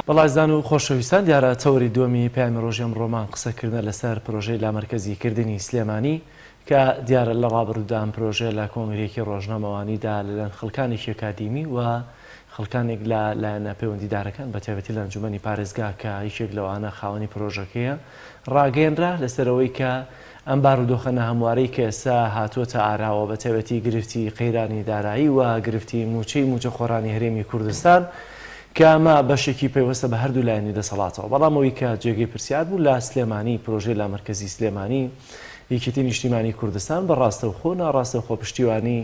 بەڵازدان و خۆشەویستان دیارە تەوری دووەمی پەیامی ڕۆژی ئەمڕۆمان قسەکردن لەسەر پرۆژەی لامەرکەزیکردنی سلێمانی کە دیارە لە ڕابردوودا ئەم پرۆژە لە کۆنگرێکی ڕۆژنامەوانیدا لەلایەن خەڵکانێکی ئەکادیمی و خەڵکانێک لە لایەنە پەیوەندیدارەکان بە تایبەتی لە ئەنجومەنی پارێزگا کە هیچێک لەوانە خاوەنی پرۆژەکەیە ڕاگەیەنرا لەسەرەوەی کە ئەم بارودۆخە هەموارەی کە ئێستا هاتووەتە ئاراوە بە تایبەتی گرفتی قەیرانی دارایی و گرفتی موچە خۆرانی هەرێمی کوردستان کە ئەمە بەشێکی پێوەستە بە هەردوو لایەنی دەسەڵاتەوە. بەڵام ئەوەی کە جێگەی پرسیار بوو لە سلێمانی پرۆژەی لا مرکزی سلێمانی یەکێتی نیشتیمانی کوردستان بە ڕاستەوخۆ ناڕاستەوخۆ پشتیوانی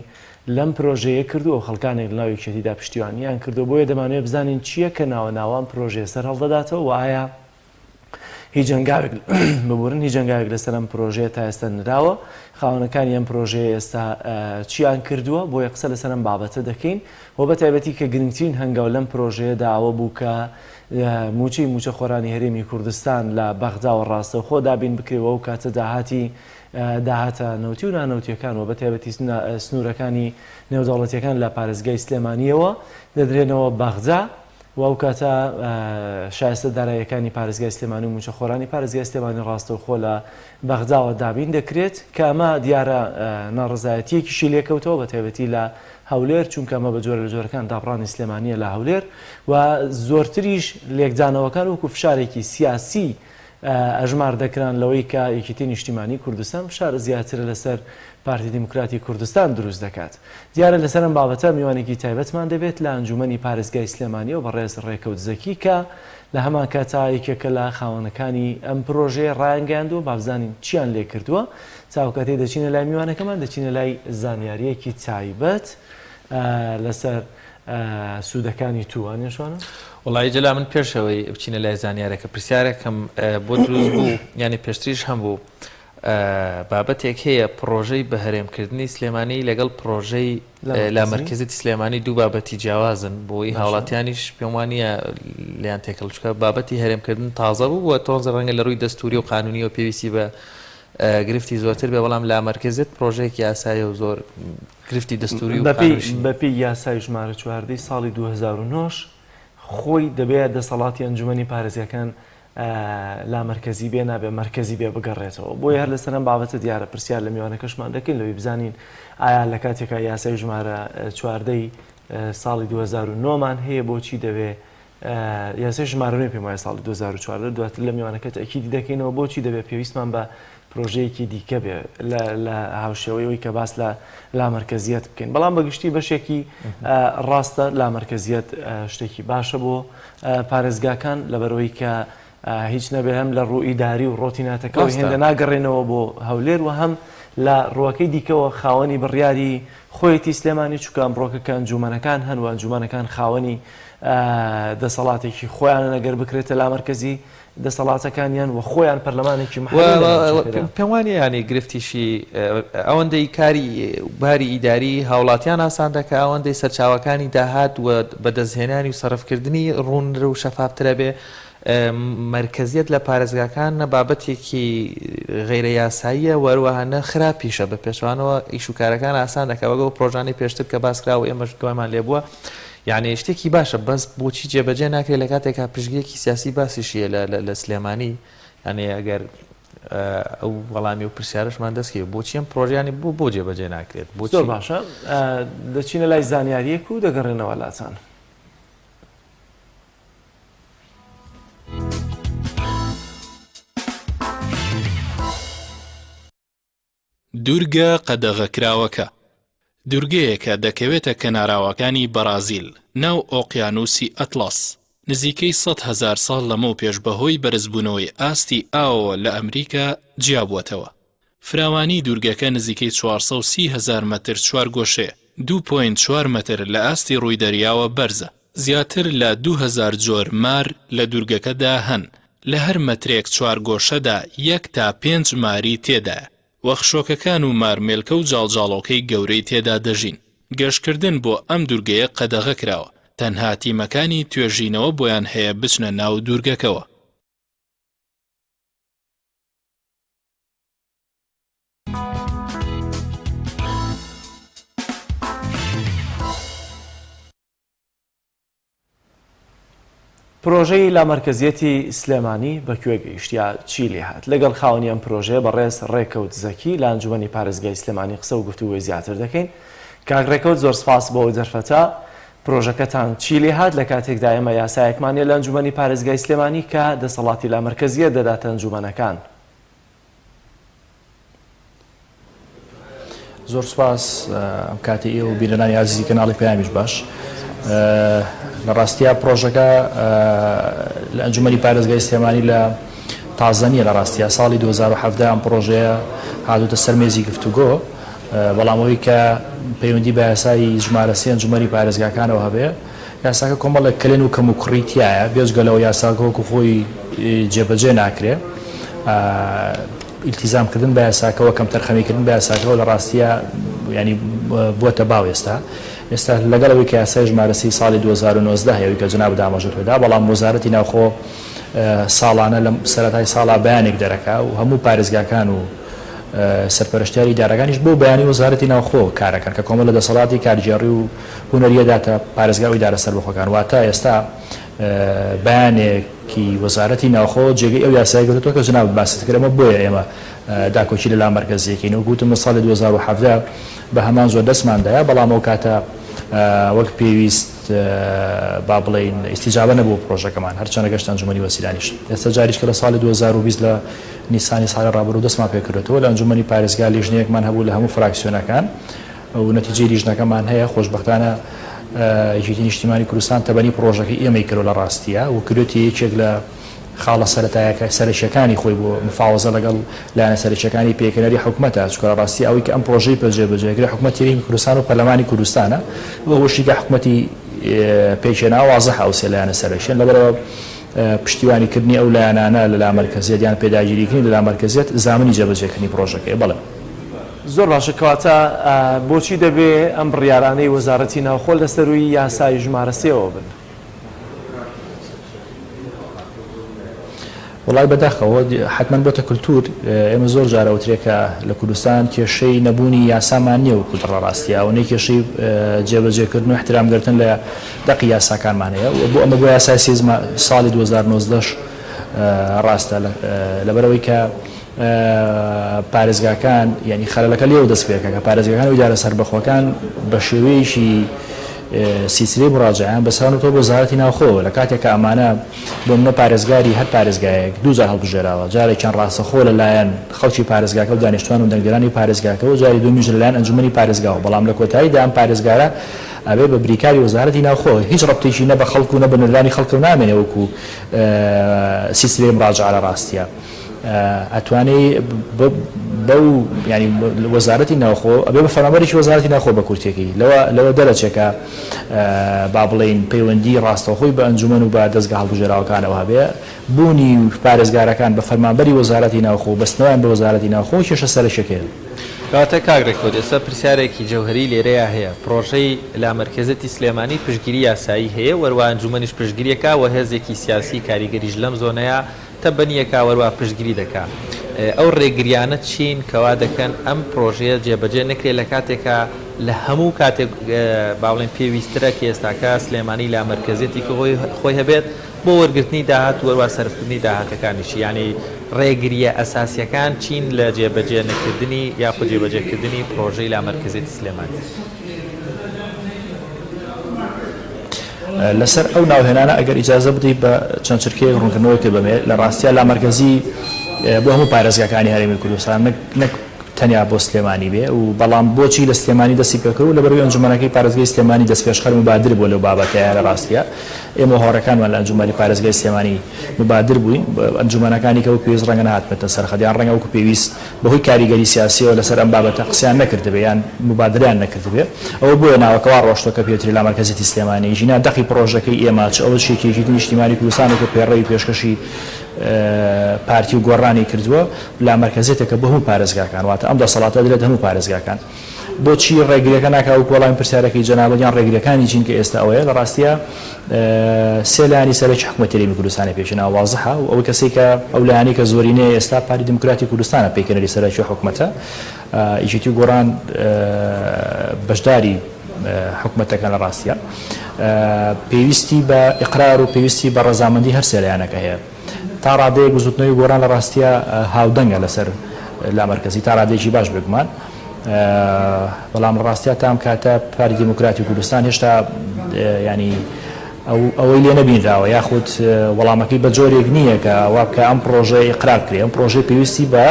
لەم پرۆژەیە کردووە خەڵکانێک لەناو یەکێتیدا پشتیوانیان کردو بۆیە دەمانوێت بزانین چییە کە ناوەناوان پرۆژێ سەر هەڵدەداتەوە و ئایا هیچ جەنگاوێک ببورن هیچ جەنگاوێک لەسەر ئەم پرۆژەیە تا ئێستا نراوە خاوەنەکانی ئەم پرۆژەیە ئێستا چیان کردووە بۆیە قسە لەسەر ئەم بابەتە دەکەین و بە تایبەتی کە گرنگترین هەنگاو لەم پرۆژەیە داوە بوو کە موچە خۆرانی هەرێمی کوردستان لە بەغدا و ڕاستەوخۆ دابین بکرێەوە و کاتە داهاتە نەوتی و نانەوتیەکان و بە تایبەتی سنوورەکانی نێودەوڵەتیەکان لە پارێزگای سلێمانیەوە دەدرێنەوە بەغدا و ئەو کاتە شایستە داراییەکانی پارێزگای سلێمانی و موچە خۆرانی پارێزگای سلێمانی ڕاستەوخۆ لە بەغداوە دابین دەکرێت کە ئەمە دیارە ناڕزایەتیەکیشی لێکەوتەوە بە تایبەتی لە هەولێر چونکە ئەمە بە جۆرە لە جۆرەکان داپڕانی سلێمانیە لە هەولێر و زۆرتریش لێکدانەوەکان وەکو فشارێکی سیاسی ئەژمار دەکران لەوەی کە یەکێتی نیشتیمانی کوردستان فشار زیاتر لەسەر پارتی دیموکراتی کوردستان دروست دەکات. دیارە لەسەر ئەم بابەتە میوانێکی تایبەتمان دەبێت لە ئەنجومەنی پارێزگای سلێمانی و بەڕێز ڕێکەوت زەکی کە لە هەمان کاتا یەکێکە لە خاوەنەکانی ئەم پرۆژەیە ڕایانگەاندووە بابزانین چیان لێ کردووە چاوکاتێ دەچینە لای میوانەکەمان دەچینە لای زانیاریەکی تایبەت لەسەر سوودەکانی تووانێشوانە. وڵی جەلا من پێشەوەی بچینە لای زانیارەکە پرسیارێکم بۆ دروست بوو یعنی پێشتریش هەم بوو بابەتێک هەیە پرۆژەی بە هەرێمکردنی سلێمانی لەگەڵ پرۆژەی لا مرکزیەتی سلێمانی دوو بابەتی جیاوازن بۆی هاوڵاتیانیش پێم وانە لیان تێکەڵ چکە بابەتی هەرێمکردن تازە بوو و تۆنزە ڕەنگە لە ڕووی دەستوری و قانونی و پێویستی بە گرفتی زۆرتر بێ بەڵام لا مرکزیەت پرۆژەیەکی یاسایە و زۆر گرفتی دەستوری و بەپی یاسای ژمارە 14 ساڵی 2009 خۆی دەبێت دەسەڵاتی ئەنجومەنی پارێزیەکان لا مرکزی بێ نابێ مرکزی بێ بگەڕێتەوە بۆی هەر لەسەر ئەم بابەتە دیارە پرسیار لە میوانەکەشمان دەکەین لەوەی بزانین ئایا لە کاتێکە یاسای ژمارە 14 ساڵی 2009مان هەیە بۆچی دەبێ یاسای ژمارە پێم وایە ساڵی 2014 دواتر لە میوانەکەت ئەکیدی دەکەینەوە بۆچی دەبێت پێویستمان بە پرۆژەیەکی دیکە بێ لە هاوشێوەیەوەی کە باس لە مرکزیەت بکەین بەڵام بەگشتی بەشێکی ڕاستە لا مرکزیەت شتێکی باشە بۆ پارێزگاکان لەبەرەوەی کە هیچ نەبێ هەم لە ڕوو ئیداری و ڕۆتیناتەکەەوە هێندە ناگەڕێنەوە بۆ هەولێر و هەم لە ڕووەکەی دیکەوە خاوەنی بڕیاری خۆیەتی سلێمانی چووکە ئەمڕۆکەکە ئەنجومەنەکان هەن و ئەنجومەنەکان خاوەنی دەسەڵاتێکی خۆیان ئەگەر بکرێتە لا مرکزی دەسەڵاتەکانیان و خۆیان پەرلەمانێکی پێم وانە ینی گرفتیشی ئەوەندەی کاری باری ئیداری هاوڵاتیان ئاسان دەکە ئەوەندەی سەرچاوەکانی داهات و بەدەستهێنانی و سەرفکردنی ڕوونرە و شەفافترە بێ مرکزیت لە پارێزگاکان بابەتێکی غیرە یاساییە وەروەهانە خراپیشە بە پێشوانەوە ئیشوکارەکان ئاسان دەکە وەگە و پرۆژانی پێشتر کە باسکراوە ئێمەش دوایمان لێبووە یعنی شتێکی باشە بەس بۆچی جێبەجێ ناکرێت لە کاتێکا پشگیەکی سیاسی باسیشیە لە سلێمانی یعنی ئەگەر ئەو وەڵامی و پرسیارشمان دەستکەوێت بۆچی ئەم پرۆژیانی بۆ جێبەجێ ناکرێت زۆر باشە دەچینە لای زانیاریەک و دەگەڕێنەوە لاتان. دوورگە قەدەغەکراوەکە دوورگەیەکە دەکەوێتە کەناراوەکانی بەرازیل ناو ئۆقیانوسی ئەتڵاس نزیکەی 100,000 ساڵ لەمە پێش بەهۆی بەرزبوونەوەی ئاستی ئاوە لە ئەمریکا جیابووەتەوە. فراوانی دوورگەکە نزیکەی 430,000 مەتر چوارگۆشەیە 2.4 مەتر لە ئاستی ڕووی دەریاوە بەرزە. زیاتر لە 2000 جۆر مار لە دوورگەکەدا هەن لە هەر مەترێک چوارگۆشەدا 1 تا 5 ماری تێدایە. وەخشۆکەکان و مارمێلکە و جاڵجاڵۆکەی گەورەی تێدا دەژین. گەشتکردن بۆ ئەم دوورگەیە قەدەغە کراوە. تەنها تیمەکانی توێژینەوە بۆیان هەیە بچنە ناو دوورگەکەوە. پرۆژەی لامەرکزیەتی سلێمانی بەکوێ گەیشتیا چی لێ هات لەگەڵ خاوەنی ئەم پرۆژەیە بەڕێز ڕێکەوت زەکی لە ئەنجومەنی پارێزگای سلێمانی قسە و گفتوگۆی زیاتر دەکەین. کاک ڕێکەوت زۆر سپاس بۆ ئەو دەرفەتە. پرۆژەکەتان چی لێ هات لە کاتێکدا ئێمە یاسایەکمانە لە ئەنجومەنی پارێزگای سلێمانی کە دەسەڵاتی لا مەرکەزیە دەداتە ئەنجومەنەکان. زۆر سوپاس ئەم کاتی ئێوە بیرەنانی عزیزی کەناڵی پەیامیش باش. لە ڕاستیە پرۆژەکە لە ئەنجومەنی پارێزگای سلێمانی لە تازە نیە، لە ڕاستیە ساڵی 2017 ئەم پرۆژەیە هاتوتە سەر مێزی گفتوگۆ، بەڵامەوەی کە پەیوەندی بە یاسای ژمارە 3 ئەنجومەنی پارێزگاکانەوە هەبێ، یاساکە کۆمەڵێک کلێن و کەم و کوڕیتیایە بێجگەلەوە یاساکە وەکو خۆی جێبەجێ ناکرێ. ئیلتیزامکردن بە یاساکەوە کەم تەرخەمیکردن بە یاساکەەوە لە ڕاستیە ینی بووەتە باو ئێستا لەگەڵەوەی کە یاسای ژمارە 3 ساڵی 2019 هەیەوی کە جناب دامەژوت پێدا، بەڵام وەزارەتی ناوخۆ ساڵانە لە سەرەتای ساڵا بەیانێک دەرەکا و هەموو پارێزگاکان و سەرپەرشتیاری دارەکانیش بۆ بەیانی وەزارەتی ناوخۆ کارەکەن کە کۆمەڵ لە دەسەڵاتی کارژێڕی و هونەریەداتە پارێزگا و ئیدارە سەربەخۆکان. واتە ئێستا بەیانێکی وەزارەتی ناوخۆ جێگەی ئەو یاسای گرتووە کە جناب باست کرێمە بۆیە ئێمە داکۆچی لە لا مەرکەزیەکەین و گوتم ساڵی 2017 بە هەمان زۆر دەستماندایە، بەڵام ئەو کاتە وەک پێویست با بڵین ئیستیجابە نەبوو پرۆژەکەمان هەرچەندە گەشت ئەنجومەنی وەسیلانیش. ئێستا جاریش کە لە ساڵی 2020 لە نیسانی ساڵی ڕابردوو دەستمان پێکردێتەوە لە ئەنجومەنی پارێزگا لیژنەیەکمان هەبوو لە هەموو فراکسیۆنەکان و نەتیجەی لیژنەکەمان هەیە. خۆشبەختانە یەکێتی نیشتیمانی کوردستان تەبەنی پرۆژەکەی ئێمەی کردو لە ڕاستیە و کردوێتی یەکێک لە خاڵە سەرەکیەکانی خۆی بۆ مفاوەزە لەگەڵ لایەنە سەرەکیەکانی پێکەنەری حکوومەتە، چونکە ڕاستی ئەوەی کە ئەم پرۆژەی پەجێبەجێکرێ حکوومەتی هەرێمی کوردستان و پەرلەمانی کوردستانە بۆ هۆشیکە حکوومەتی پێچێنا وازەح ئەو سێ لایەنە سەرەکیان لەبەرەوە پشتیوانیکردنی ئەو لایەنانە لە لا مەرکەزیەت یان پێداگیریکردنی لە لا مەرکەزیەت زامنی جێبەجێکردنی پرۆژەکەی. بەڵێ زۆر باشە، کەواتە بۆچی دەبێ ئەم بڕیارانەی وەزارەتی ناوخۆ لەسەروی یاسای ژمارە 3ەوە بن؟ وڵای بەداخەوە حتمما بۆتە کولتور. ئێمە زۆر جارە وترێکە لە کوردستان کێشەی نەبوونی یاسامان نییە و کولتڕە ڕاستیە و نەی کێشەی جێبەجێکردن و احترامگرتن لە دەقی یاساکانمان هەیە و بۆ ئەمە بۆ یاسای ساڵی 2019 ڕاستە لەبەرەوەی کە پارێزگاکان ینی خەلەکە لێو دەست پێکە کە پارێزگاکان و ئیدارە سەربەخۆکان بە شێوەیەکی سیسری مراجعیان بەسەرانەوە بۆ وەزارەتی ناوخۆ لە کاتێک کە ئەمانە بۆ منە پارێزگاری هەر پارێزگایەک دووجار هەڵبژێراوە، جارێکیان ڕاستەخۆ لەلایەن خەڵکی پارێزگاکە و دانیشتوان و دەنگدەرانی پارێزگاکە و جاری دومیش لەلایەن ئەنجومەنی پارێزگاوە، بەڵام لە کۆتاییدا ئەم پارێزگارە ئەبێ بە بریکاری وەزارەتی ناوخۆ هیچ ڕەبتێکی نە بە خەڵک و نە بە نەرانی خەڵک و نامێنێ وەکو سیسری مراجعە لە ڕاستیە. ئەتوانێ بەو ینی وەزارەتی ناوخۆ ئەبێ بە فەرمانبەرێکی وەزارەتی ناوخۆ بە کورتێکی لەوە دەرەچێکە با بڵێن پەیوەندی ڕاستەوخۆی بە ئەنجومەن و بە دەستگا هەڵبژێراوەکانەوە هەبێ بوونی پارێزگارەکان بە فەرمانبەری وەزارەتی ناوخۆ بەستنەوەیان بە وەزارەتی ناوخۆ کێشە سەرەکیەکەیە. کاتە کاگرێکۆ ئێستا پرسیارێکی جەوهری لێرەیە هەیە. پرۆژەی لا مەرکەزەتی سلێمانی پشتگیری یاسایی هەیە، وەروە ئەنجومەنیش پشتگیریەکە و هێزێکی سیاسی کاریگەریش لەم زۆنەیە تەبەنیەکە وەروە پشتگیری دەکا. ئەو ڕێگریانە چین کەوا دەکەن ئەم پرۆژەیە جێبەجێ نەکرێت لە کاتێکە لە هەموو کاتێک باڵێن پێویسترە کە ئێستاکە سلێمانی لا مەرکەزێتی خۆی هەبێت بۆ وەرگرتنی داهات وەروە سەرفکردنی داهاتەکانیشی، ینی ڕێگریە ئەساسیەکان چین لە جێبەجێ نەکردنی یاخود جێبەجێکردنی پرۆژەی لا مەرکەزێتی سلێمانی. لەسەر ئەو ناوهێنانە ئەگەر ئیجازە بدەیت بە چەند چرکەیەک ڕوونکردنەوەی کرد بەمێ لە ڕاستیە لا مەرکەزی بۆ هەموو پارێزگاکانی هەرێمی کوردستان نەک تەنیا بۆ سلێمانی بێ و بەڵام بۆچی لە سلێمانی دەستی پێکرد و لەبەرەوەی ئەنجومەنەکەی پارێزگای سلێمانی دەستپێشخەر مبادر بووە لەو بابەتەیە لە ڕاستیە. ئێمە هۆڕەکانمان لە ئەنجومەنی پارێزگای سلێمانی مبادر بووین ئەنجومەنەکانی کە پێویست ڕەنگە نهاتمێتە سەرخەدیان ڕەنگە وەکو پێویست بەهۆی کاریگەری سیاسیەوە لەسەر ئەم بابەتە قسەیان نەکردبێ یان مبادریان نەکردبێ. ئەوە بۆیە ناوەکەوا ڕۆشتۆ کە پێوتری لا مەرکەزێتی سلێمانی ژینا دەقی پرۆژەکەی ئێمە چ ئەوە شێکێکی نیشتیمانی کوردستان و پێڕەوی پێشکەشی پارتی و گۆڕانی کردووە لا مەرکەزێتێکە بە هەموو پارێزگاکان واتە ئەم دەسەڵاتە دەرێت هەموو پارێزگاکان. بۆچی ڕێگریەکە ناکاو کۆڵاین پرسیارەکەی جەنابەتیان ڕێگریەکانی چین کە ئێستا ئەوەیە لە ڕاستیە سێ لایانی سەرەکی حکوومەتی هەرێمی کوردستانی پێشێنا وازەحە و ئەوە کەسێک کە ئەو لایانی کە زۆرینەیە ئێستا پارتی دموکراتی کوردستانە پێکەنەری سەرەکی حکوومەتە یەکێتی گۆڕان بەشداری حکوومەتەکان لە ڕاستیە پێویستی بە ئیقرار و پێویستی بە ڕەزامەندی هەر سێ لایەنەکە هەیە. تا ڕادەیە گوزوتنەوەی گۆڕان لە ڕاستیە هاودەنگە لەسەر لا مەرکەزی تا ڕادێکی باش بگومان، بەڵام ڕاستیە تام کاتە پارتی دموکراتی کوردستان هێشتا ینی ئەوەی لێ نەبینراوە یاخود وەڵامەکەی بە جۆرێک نییە کە وا بکە ئەم پرۆژەی قرار کرێ ئەم پرۆژەی پێویستی بە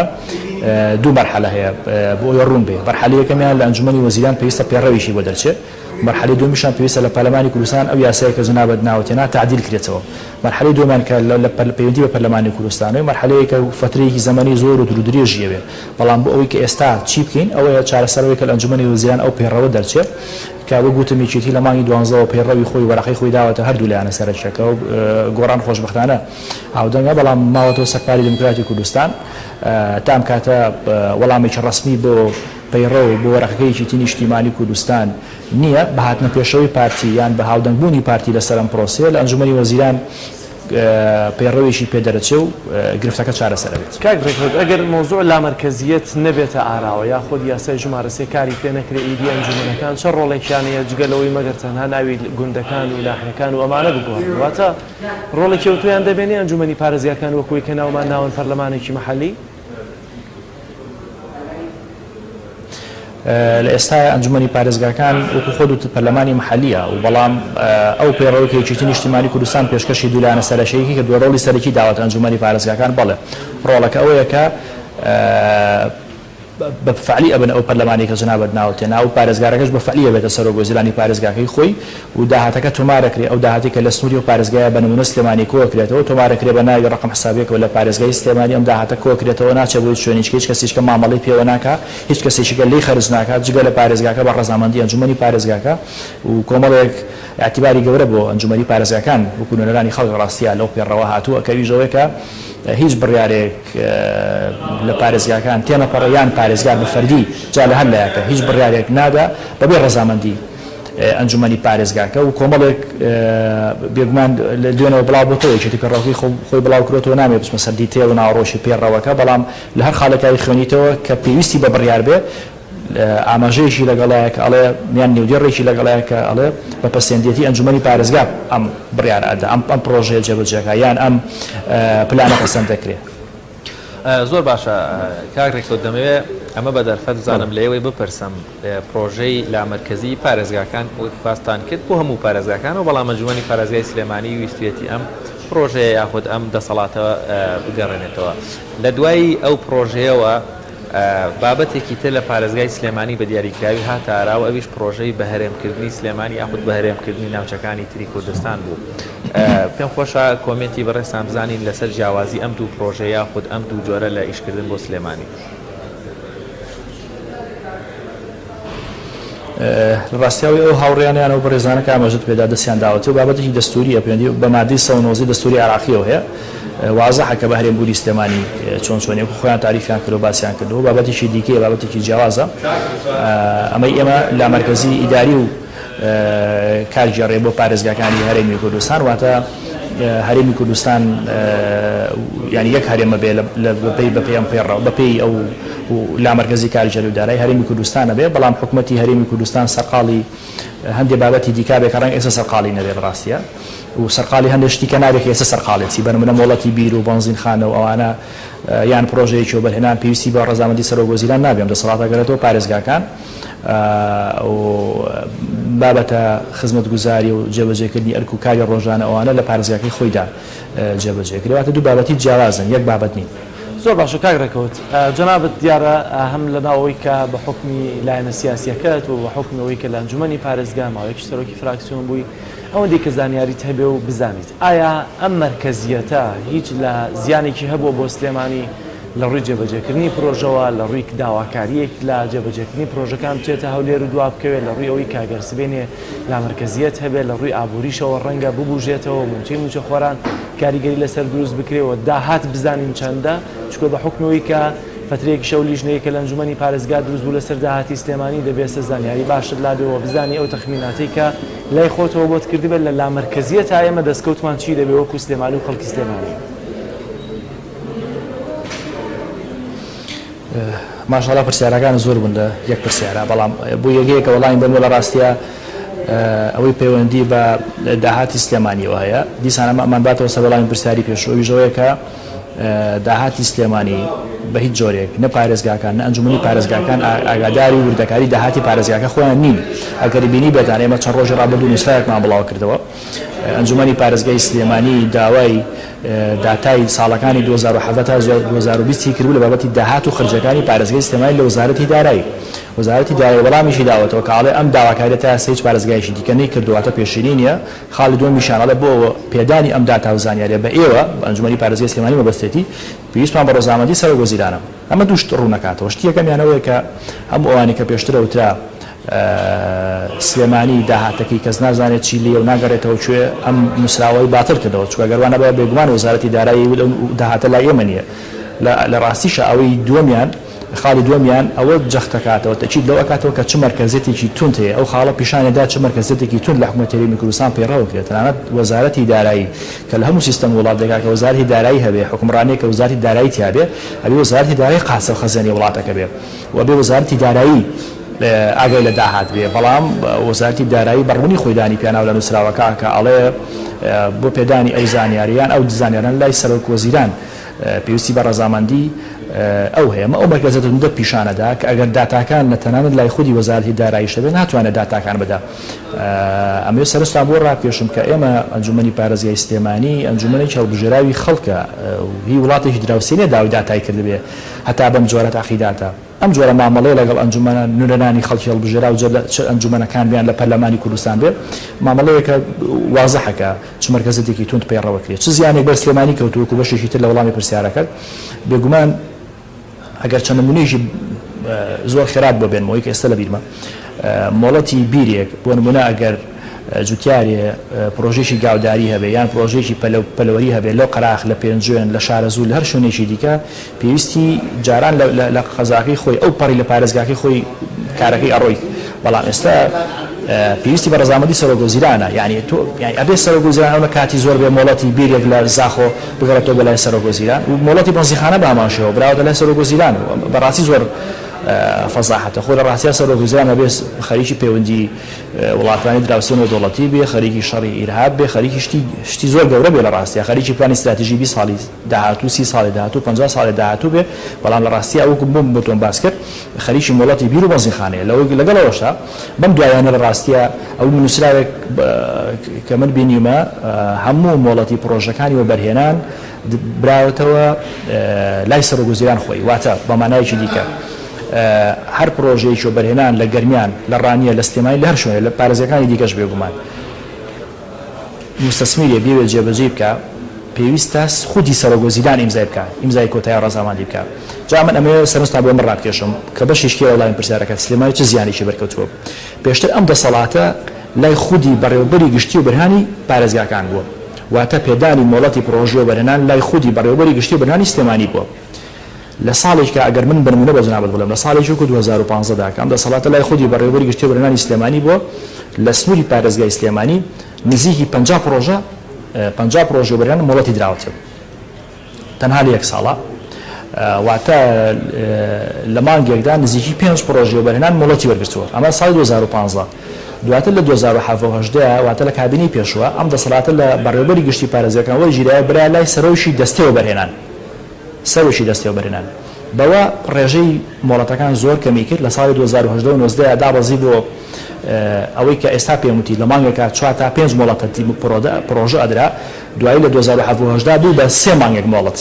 دوو مەرحەلە هەیە بۆ ئەوە ڕوون بێ مەرحەلە یەکەمیان لە ئەنجومەنی وەزیران پێویستە پێڕەویشی بۆ دەرچێت مرحلة دومیشان پێویستە لە پەرلەمانی کوردستان ئەو یاسایە کە جنابەت ناوتێنا تعدیل کرێتەوە مرحلەی دووەمان کە لە پەیوەندی بە پەرلەمانی کوردستانەوەی مرحلەیە کە فترەیەکی زەمانی زۆر و درێژیە بێ بەڵام بۆ ئەوەی کە ئێستا چی بکەین ئەوەیە چارەسەرەوەی کە لە ئەنجومەنی وەزیران ئەو پێڕەوە دەرچێت کە وە گوتم یەکێتی لە مانگی 12 پێڕەوی خۆی وەرەقەی خۆی داوەتە هەردوو لایەنە سەرچەکە و گۆڕان خۆشبەختانە هاودەنگە بەڵام ماوەتەوە سەرکاری دموکراتی کوردستان تام کاتە وەڵامێکی ڕسمی بۆ پەیڕە و بۆ وەرەقەکەیەکی تینی نیشتیمانی کوردستان نییە بە هاتنە پێشەوەی پارتی یان بە هاودەنگبوونی پارتی لەسەر ئەم پرۆسەیە لە ئەنجومەنی وەزیران پێڕەوێکی پێدەرەچێ و گرفتەکە چارەسەر بێت. کاک ڕێکخۆت ئەگەر مۆزوع لامەرکەزیەت نەبێتە ئاراوە یاخود یاسای ژمارە سێ کاری پێ نەکرێ ئیدی ئەنجومەنەکان چه ڕۆڵێکیانەیە جگەلەوەی مەگەر تەنها ناوی گوندەکان و لاحەکان و ئەمانە بگۆڕن واتە ڕۆڵێکی کەوتویان دەبێنێ ئەنجومەنی پارێزگاکان وەکوی کە ناومان ناون پەرلەمانێکی مەحەلی لە ئێستا ئەنجومەنی پارێزگاکان وەکو خۆ و پەرلەمانی مەحەلیە و بەڵام ئەو پێڕەوەی کە یەکێتی نیشتیمانی کوردستان پێشکەشی دوولایەنە سەرەشەیەکی کە دووە ڕۆڵی سەرەکی داوەتە ئەنجومەنی پارێزگاکان بەڵێ ڕۆڵەکە ئەوەیە کە بەفعلی ئەبن ئەو پەرلەمانی کە جنابەت ناوتێنا و پارێزگارەکەش بەفعلیە بێتە سەرۆکوەزیرانی پارێزگاکەی خۆی و داهاتەکە تۆمارەکرێ ئەو داهاتی کە لە سنووری و پارێزگایە بە نمونە سلێمانی کۆکرێتەوە تۆمارەکرێ بە ناوی ڕقم حسابێکەوە لە پارێزگای سلێمانی ئەم داهاتە کۆکرێتەوە ناچێت بۆ شوێنێک هیچ کەسێکە مامەڵی پێوە ناکە هیچ کەسێکیکە لی خەرج ناکات جگە لە پارێزگاکە بە ڕەزامەندی ئەنجومەنی پارێزگاکە و کۆمەڵێک اعتیباری گەورە بۆ ئەنجومەنی پارێزگاکان وەکو نوێنەرانی خەڵک ڕاستیە لەو پێڕەوە هاتووە کە ویژەوەی کە هیچ بڕیارێک لە پارێزگاکان تێنەپەڕیان پارێزگار بە فەردی جا لە هەندایەکە هیچ بڕیارێک نادا بەبێ ڕەزامەندی ئەنجومەنی پارێزگاکە و کۆمەڵێک بێگومان لە دوێنەوە بڵاو بۆتەوە یەکێتی پێڕەوەی خۆی بڵاو کرێتەوە نامێت بچمە سەر دیتێل و ناوەڕۆشی پێڕەوەکە بەڵام لە هەر خاڵێکایی خوێنیتەوە کە پێویستی بە بڕیار بێ ئاماژەیەکی لەگەڵایەکە ئەڵێ میان نێودێڕێکی لەگەڵایەکە ئەڵێ بە پەسەندێتی ئەنجومەنی پارێزگا ئەم بڕیار ئەدا ئەم پرۆژەیە جێبەجێکە یان ئەم پلانە پەسەند دەکرێت. زۆر باشە کاک ڕێکخۆت دەمەوێت ئەمە بە دەرفەت بزانم لێوەی بپرسم پرۆژەی لامەرکەزی پارێزگاکان باستان کرد بۆ هەموو پارێزگاکان و بەڵام ئەنجومەنی پارێزگای سلێمانی ویستوێتی ئەم پرۆژەیە یاخود ئەم دەسەڵاتەوە بگەڕێنێتەوە لە دوای ئەو پرۆژەیەوە بابەتێکی تر لە پارێزگای سلێمانی بە دیاریکراوی هاتە ئاراوە ئەویش پرۆژەی بەهرێمکردنی سلێمانی یاخود بەهرێمکردنی ناوچەکانی تری کوردستان بوو پێم خۆشە کۆمنتی بەڕێستان بزانین لەسەر جیاوازی ئەم دوو پرۆژە یاخود ئەم دوو جۆرە لە ئیشکردن بۆ سلێمانی ڕاستیاوی ئەو هاوڕێیانیانەوە بەڕێزانە کە ئاماژەت پێدا دەستیان داوەتەوە بابەتێکی دەستوریە پەیوەندی بە مادەی 190 دەستوری عراقیەوە هەیە واضحە کە بە هەرێمبوونی سلێمانی چۆن چۆنێک خۆیان تاریفیان کردو باسییان کردو بابەتێکی دیکەیە بابەتێکی جیاوازە ئەمەی ئێمە لا مەرکەزی ئیداری و کارگێڕێ بۆ پارێزگاکانی هەرێمی کوردستان واتە هەرێمی کوردستان ینی یەک هەرێمە بێ بەپی ئەم پێڕەوە بەپی ئەو لا مەرکەزی کارگێڕی و دارایی هەرێمی کوردستانە بێ بەڵام حکوومەتی هەرێمی کوردستان سەرقاڵی هەندێک بابەتی دیکا بێ کە ڕەنگ ئێستا سەرقاڵی نەبێت ڕاستیە و سەرقاڵی هەندێک شتی کە نابێت ئێستا سەرقاڵێتی بەنمونە مۆڵەتی بیر و بەنزینخانە و ئەوانە یان پرۆژەیەکی و بەرهێنان پێویستی بە ڕەزامەندی سەرۆکوەزیران نابێم دەسەڵاتەگەرێتەوە پارێزگاکان بابەتە خزمەتگوزاری و جێبەجێکردنی ئەرک و کاری ڕۆژانە ئەوانە لە پارێزگاکەی خۆیدا جێبەجێکرێتواتە دوو بابەتی جیاوازن یەک بابەت نین. زۆر باشە کاک ڕێکەوت جەنابەت دیارە هەم لەناوەوەی کە بە حکمی لایەنە سیاسیەکەت و بە حکمەوەی کە لە ئەنجومەنی پارێزگا ماوەیەکی سەرۆکی فراکسیۆن بووی ئەوەندەی کە زانیاریت هەبێ و بزانیت ئایا ئەم مەرکەزیەتە هیچ لە زیانێکی هەبووە بۆ سلێمانی لە ڕووی جێبەجێکردنی پرۆژەوە لە ڕووی داواکاریەک لە جێبەجێکردنی پرۆژەکان بچێتە هەولێر و دواب بکەوێت لە ڕووی ئەوەی کاگەرسبێنێ لا مەرکەزیەت هەبێت لە ڕووی ئابووریشەوە ڕەنگە ببوژێتەوە موچەی موچە خۆران کاریگەری لەسەر دروست بکرێەوە داهات بزانین چەندە چکۆ بە حکمەوەی کە فترەیەکی شەو لیژنەیە کە لە ئەنجومەنی پارێزگا دروست بوو لەسەر داهاتی سلێمانی دەبێتە زانیاری باشت لابێەوە بزانی ئەو تەخمیناتەی کە لای خۆتەوە بۆت کردبێت لە لا مەرکەزیەت تا ئێمە دەستکەوتمان چی دەبێ وەکو سلێمانی و خەڵکی سلێمانی ماشاءالله پرسیارەکان زۆر بوون لە یەک پرسیارە بەڵام بۆ یەکەیەکە وەڵامی بەمە لە ڕاستیە ئەوەی پەیوەندی بە داهاتی سلێمانیەوە هەیە دیسانە ئەمان باتەوە سەر وەڵامی پرسیاری پێشەوەی ژەوەیە کە داهاتی سلێمانی بە هیچ جۆرێک نە پارێزگاکان نە ئەنجومەنی پارێزگاکان ئاگاداری وردەکاری داهاتی پارێزگاکە خۆیان نین ئەگەری بینی بێتان ئێمە چەند ڕۆژی ڕابردوو نووسراەکمان بڵاو کردەوە ئەنجومەنی پارێزگای سلێمانی داوای داتای ساڵەکانی 2017 تا 2020 کرد لە بابەتی داهات و خرجەکانی پارێزگای سلێمانی لە وەزارەتی دارایی وەزارەتی دارایی وەڵامیشی داوەتەوە کە ئاڵێ ئەم داواکاریە تا هیچ پارێزگایشی دیکە نەیکردوواتە پێشینی نییە خاڵی دووەم میشانەڵێ بۆ پێدانی ئەم داتا و زانیاریە بە ئێوە بە ئەنجومەنی پارێزگای سلێمانی مەبەستێتی پێویستمان بە ڕۆژنامەندی سەرۆکوەزیرانە ئەمە دوو شت ڕوونەکاتەوە شتی یەکەمیانەوەیە کە هەم ئەوانی کە پێشترە وترا سلێمانی داهاتەکەی کەس نازانێت چی لێ و ناگەڕێتەوە کوێ ئەم نووسراوەی باتر کردەوە چوە گەروانە بە بێگومان وەزارەتی دارایی داهاتە لای ئێمە نییە لە ڕاستیشە ئەوەی دووەمیان خاڵی دووەمیان ئەوە جەختەکاتەوە تەچیت لەوە کاتەوە کە چ مرکزێتێکی تونند هەیە ئەو خاڵە پیشانێدا چ مرکزێتێکی تونند لە حکوومەت هەرێمی کوردستان پەیڕەوە کرێت تەنانەت وەزارەتی دارایی کە لە هەموو سیستەم وڵات دەکات کە وەزارەتی دارایی هەبێ حکومڕانێک کە وەزارەتی دارایی تیابێ ئەبێ وەزارەتی دارایی قاسە و خەزانەی وڵاتەکە بێ و ئەبێ وەزارەتی دارایی ئاگای لە داهات بێ بەڵام وەزارەتی دارایی بەڕوونی خۆی دانی پیاناو لە نووسراوەکە کە ئەڵێ بۆ پێدانی ئەو زانیاریان ئەو زانیاران لای سەرۆکوەزیران پێویستی بە ڕەزامەندی ئەو هەیە ئەو مەرکەزەتە پیشانەدا کە ئەگەر داتاکان نەتەنانەت لای خودی وەزارەتی دارایی شەبێ ناتوانێت داتاکان بدا ئەمێ سەرستا بۆ ڕاکێشم کە ئێمە ئەنجومەنی پارێزگای سلێمانی ئەنجومەنی چاوبژێراوی خەڵکە هی وڵاتێکی دراوسێنێ داوای داتای کردبێ هەتا بەم جۆرە تاقیداتە ئەم جۆرە مامەڵەیە لەگەڵ ئەنجومەنە نورەنانی خەڵکی هەڵبژێرا و ئەنجومەنەکان بیان لە پەرلەمانی کوردستان بێ مامەڵەیەکە وازەحەکە چ مەرکەزێتێکی تونند پەیڕەوە کرێت چ زیانێک بەر سلێمانی کەوتووەکو بەشێکی تر لە وەڵامی پرسیارەکە بێگومان ئەگەر چەند نمونەیەکی زۆر خێرات بۆ بێنمەوەی کە ئێستا لە بیرمە مۆڵەتی بیرێک بۆ نمونە ئەگەر جوتیارێ پرۆژێکی گاوداری هەبێ یان پرۆژێکی پەلەوەری هەبێ لەو قەراخ لە پێنجوێن لە شارەزوو لە هەر شوێنێکی دیکە پێویستی جاران لە قەزاقی خۆی ئەو پەڕی لە پارێزگاکەی خۆی کارەکەی ئەڕۆی بەڵام ئێستا پێویستی بە ڕەزامەندی سەرۆکوەزیرانە یعنی تۆ ئەبێ سەرۆکوەزیران ئەوە کاتی زۆر بێ مۆڵەتی بیرێک لە زاخۆ بگەڕێتەوە بەلای سەرۆکوەزیران و مۆڵەتی بەنزیخانە باماشەوە براوەتە لای سەرۆکوەزیران بەڕاستی زۆر فەزاحەتە خۆ لە ڕاستیە سەرۆکوەزیران ئەبێ خەریکی پەیوەندی وڵاتانی دراوسێن و دەوڵەتی بێ خەریکی شەڕی ئیرهاب بێ خەریکی شتی زۆر گەورە بێ لە ڕاستیە خەریکی پلانی استراتیژی 20 ساڵی داهاتوو 30 ساڵی داهاتوو 50 ساڵی داهاتوو بێ بەڵام لە ڕاستیە ئەوکو بۆم بۆتۆن باس کرد خەریکی مۆڵەتی بیر و بەنزیخانەیە لەگەڵەوەشتا بەم دوایانە لە ڕاستیە ئەو نووسراوێک کە من بینیمە هەموو مۆڵەتی پرۆژەکانی وەبەرهێنان براوەتەوە لای سەرۆکوەزیران خۆی واتە بە مانایەکی دیکە هەر پرۆژەیەکی وەبەرهێنان لە گەرمیان لە ڕانیە لە سلێمانی لە هەر شوێنێ لە پارێزەکانی دیکەش بێگومان مستەسمیرێ بێوێت جێبەجێ بکە پێویستە خودی سەرۆکوەزیران ئیمزای بکە ئیمزای کۆتایی ڕەزامەندی بکە جا من ئەمێ سەرنجتا بۆ من ڕابکێشم کە بەشێکی وەڵامی پرسیارەکە سلێمانی چه زیانێکی بەرکەوتووە پێشتر ئەم دەسەڵاتە لای خودی بەڕێوەبەری گشتی و بەرهانی پارێزگاکان بووە واتە پێدانی مۆڵەتی پرۆژە وەبەرهێنان لای خودی بەڕێوەبەری گشتی و بەرهانی سلێمانی بووە لە ساڵێککە ئەگەر من بنمونە بە جنابەت بڵێم لە ساڵێکی 2015 ئەم دەسەڵاتە لای خودی بەڕێوەبەری گشتی و بەرهێنانی سلێمانی بووە لە سنووری پارێزگای سلێمانی نزیکی 50 پرۆژە وەبەرهێنان مۆڵەتی دراوەتە تەنها لە یەک ساڵە واتە لە مانگێکدا نزیکی 5 پرۆژە وەبەرهێنان مۆڵەتی وەرگرتووە ئەمە ساڵی 2015 دواتر لە 2017 واتە لە کابینەی پێشوە ئەم دەسەڵاتە لە بەڕێوەبەری گشتی پارێزگاکان وەرگیرایە برا لای سەرۆشی دەستەی وەبەرهێنان سەرۆشی دەستی وەبەرهێنان بەوە ڕێژەی مۆڵەتەکان زۆر کەمی کرد لە ساڵی 2019 دابەزی بۆ ئەوەی کە ئێستا پێموتی لە مانگێکە 4 تا 5 مۆڵەتەتی پرۆژە ئەدرا دوایی لە 2017 بوو بە 3 مانگێک مۆڵەت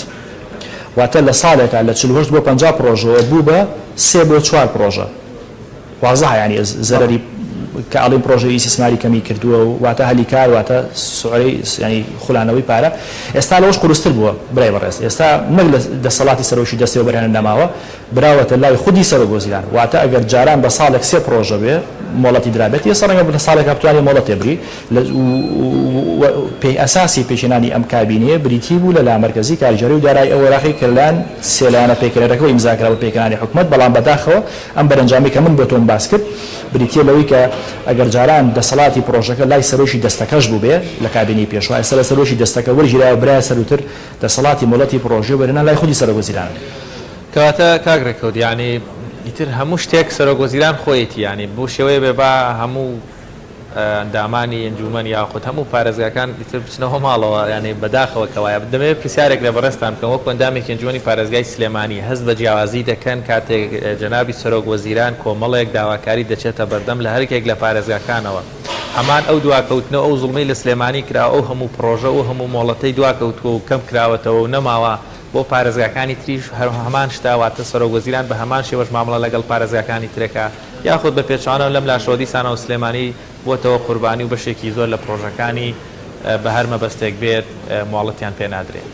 واتە لە ساڵێکە لە 48 بۆ 50 پرۆژەوە بوو بە 3 بۆ 4 پرۆژە وازە ینی زەرەری کە ئەڵین پرۆژەی ئیسیسماری کەمی کردووە و واتە هەلیکار واتە سوعەی ینی خولانەوەی پارە ئێستا لەوەش قورستر بووە برای بەڕێست ئێستا نەک لە دەسەڵاتی سەرۆشی دەستی وەبەرهێنان نەماوە براوەتە لای خودی سەرۆکوەزیران واتە ئەگەر جاران بە ساڵێک 3 پرۆژە بێ مۆڵەتی درابێت ئێستا ڕەنگە بە ساڵێک بتوانێت مۆڵەت تێبری پێی ئەساسی پێشێنانی ئەم کابینەیە بریتی بوو لە لامەرکەزی کاریگەری و دارایی ئەوەراقی کردلان سێلایەنە پێکەرەکە و ئیمزاکراوە پێکەنانی حکوومەت بەڵام بەداخەوە ئەم بەرەنجامی کە من بۆ تۆم باس کرد بریتە لەوەی کە ئەگەر جاران دەسەڵاتی پرۆژەکە لای سەرۆشی دەستەکەش بوو بێ لە کابینەی پێشوە ئێستا لە سەرۆشی دەستەکە وەرگیرایەوە برایە سەروتر دەسەڵاتی مۆڵەتی پرۆژە وەرهێنان لای خودی سەرۆکوەزیران کەواتە کاگرێکەوت یعنی ئیتر هەموو شتێک سەرۆکوەزیران خۆیەتی ینی بۆ شێوەیە بێ با هەموو ئەندامانی ئەنجومەن یاخود هەموو پارێزگاکان ئیتر بچنەوە ماڵەوە یعنی بەداخەوە کەوایە دەمەوێت پرسیارێک لە بەڕێستان بکەم وەکو ئەندامێکی ئەنجومەنی پارێزگای سلێمانی هەست بە جیاوازی دەکەن کاتێک جەنابی سەرۆک وەزیران کۆمەڵێک داواکاری دەچێتە بەردەم لە هەرێکێک لە پارێزگاکانەوە هەمان ئەو دواکەوتنەوە ئەو زڵمەی لە سلێمانی کرا ئەو هەموو پرۆژە و هەموو مۆڵەتەی دواکەوتووە و کەم کراوەتەوە و نەماوە بۆ پارێزگاکانی تریش هەمان شتاواتە سەرۆک وەزیران بە هەمان شێوەش مامەڵە لەگەڵ پارێزگاکانی ترێکە یاخود بە پێچوانەوە لەم لاشۆ دیسانە و سلێمانی بۆتەوە قوربانی و بەشێکی زۆر لە پرۆژەکانی بە هەر مەبەستێک بێت مۆڵەتیان پێ نادرێت.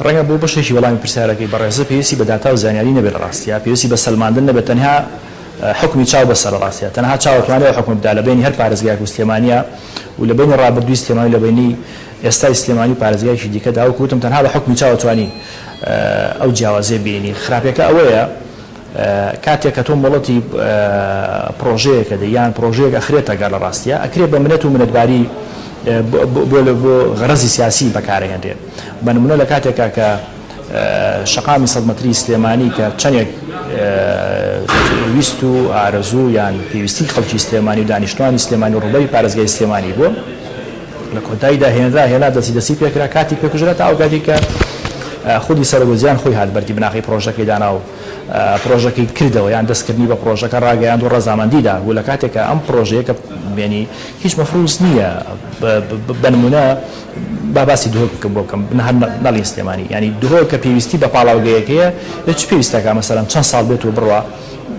ڕەنگە بۆ بەشێکی وەڵامی پرسیارەکەی بەڕێزە پێویستی بە داتا و زانیاری نەبێت ڕاستیە پێویستی بە سەلماندن نەبێت تەنها حکمی چاو بەسەر ڕاستیە تەنها چاوەتوانێت حکم بدا لە بینی هەر پارێزگایەک و سلێمانیە و لە بینی ڕابردووی سلێمانی لە بینی ئێستای سلێمانی پارێزگایەکی دیکەدا و کوتم تەنها بە حکمی چاوەتوانی ئەو جیاوازێ بینی خراپەکە ئەوەیە کاتێک کە تۆ مۆڵەتی پرۆژەیەکە یان پرۆژەیەک ئەخرێتە گەر لە ڕاستیە ئەکرێت بە منەت و منەتباری بۆ غەرەزی سیاسی بەکارهێنرێت بە نمونە لە کاتێکا کە شەقامی 100 مەتری سلێمانی کە چەندێک ویست و ئارەزوو یان پێویستی خەڵکی سلێمانی و دانیشتوانی سلێمانی و ڕوبەری پارێزگای سلێمانی بووە لە کۆتاییدا هێنا دەستی پێکرا کاتی پێکوژرێت ئەو کاتی کە خودی سەرۆکوەزیران خۆی هات بەردی بناغی پرۆژەکەی دانا و پرۆژەکەی کردەوە یان دەستکردنی بە پرۆژەکە ڕاگەیاند و ڕەزامەندیدا و لە کاتێکە ئەم پرۆژەیە کە بێنی هیچ مەفروض نییە بە نمونە باسی دهۆ بکەم نەڵی سلێمانی ینی دهۆ کە پێویستی بە پاڵاوگەیەکەیە لە چ پێویستەکە مەسەلەن چەند ساڵ بێت و بڕوە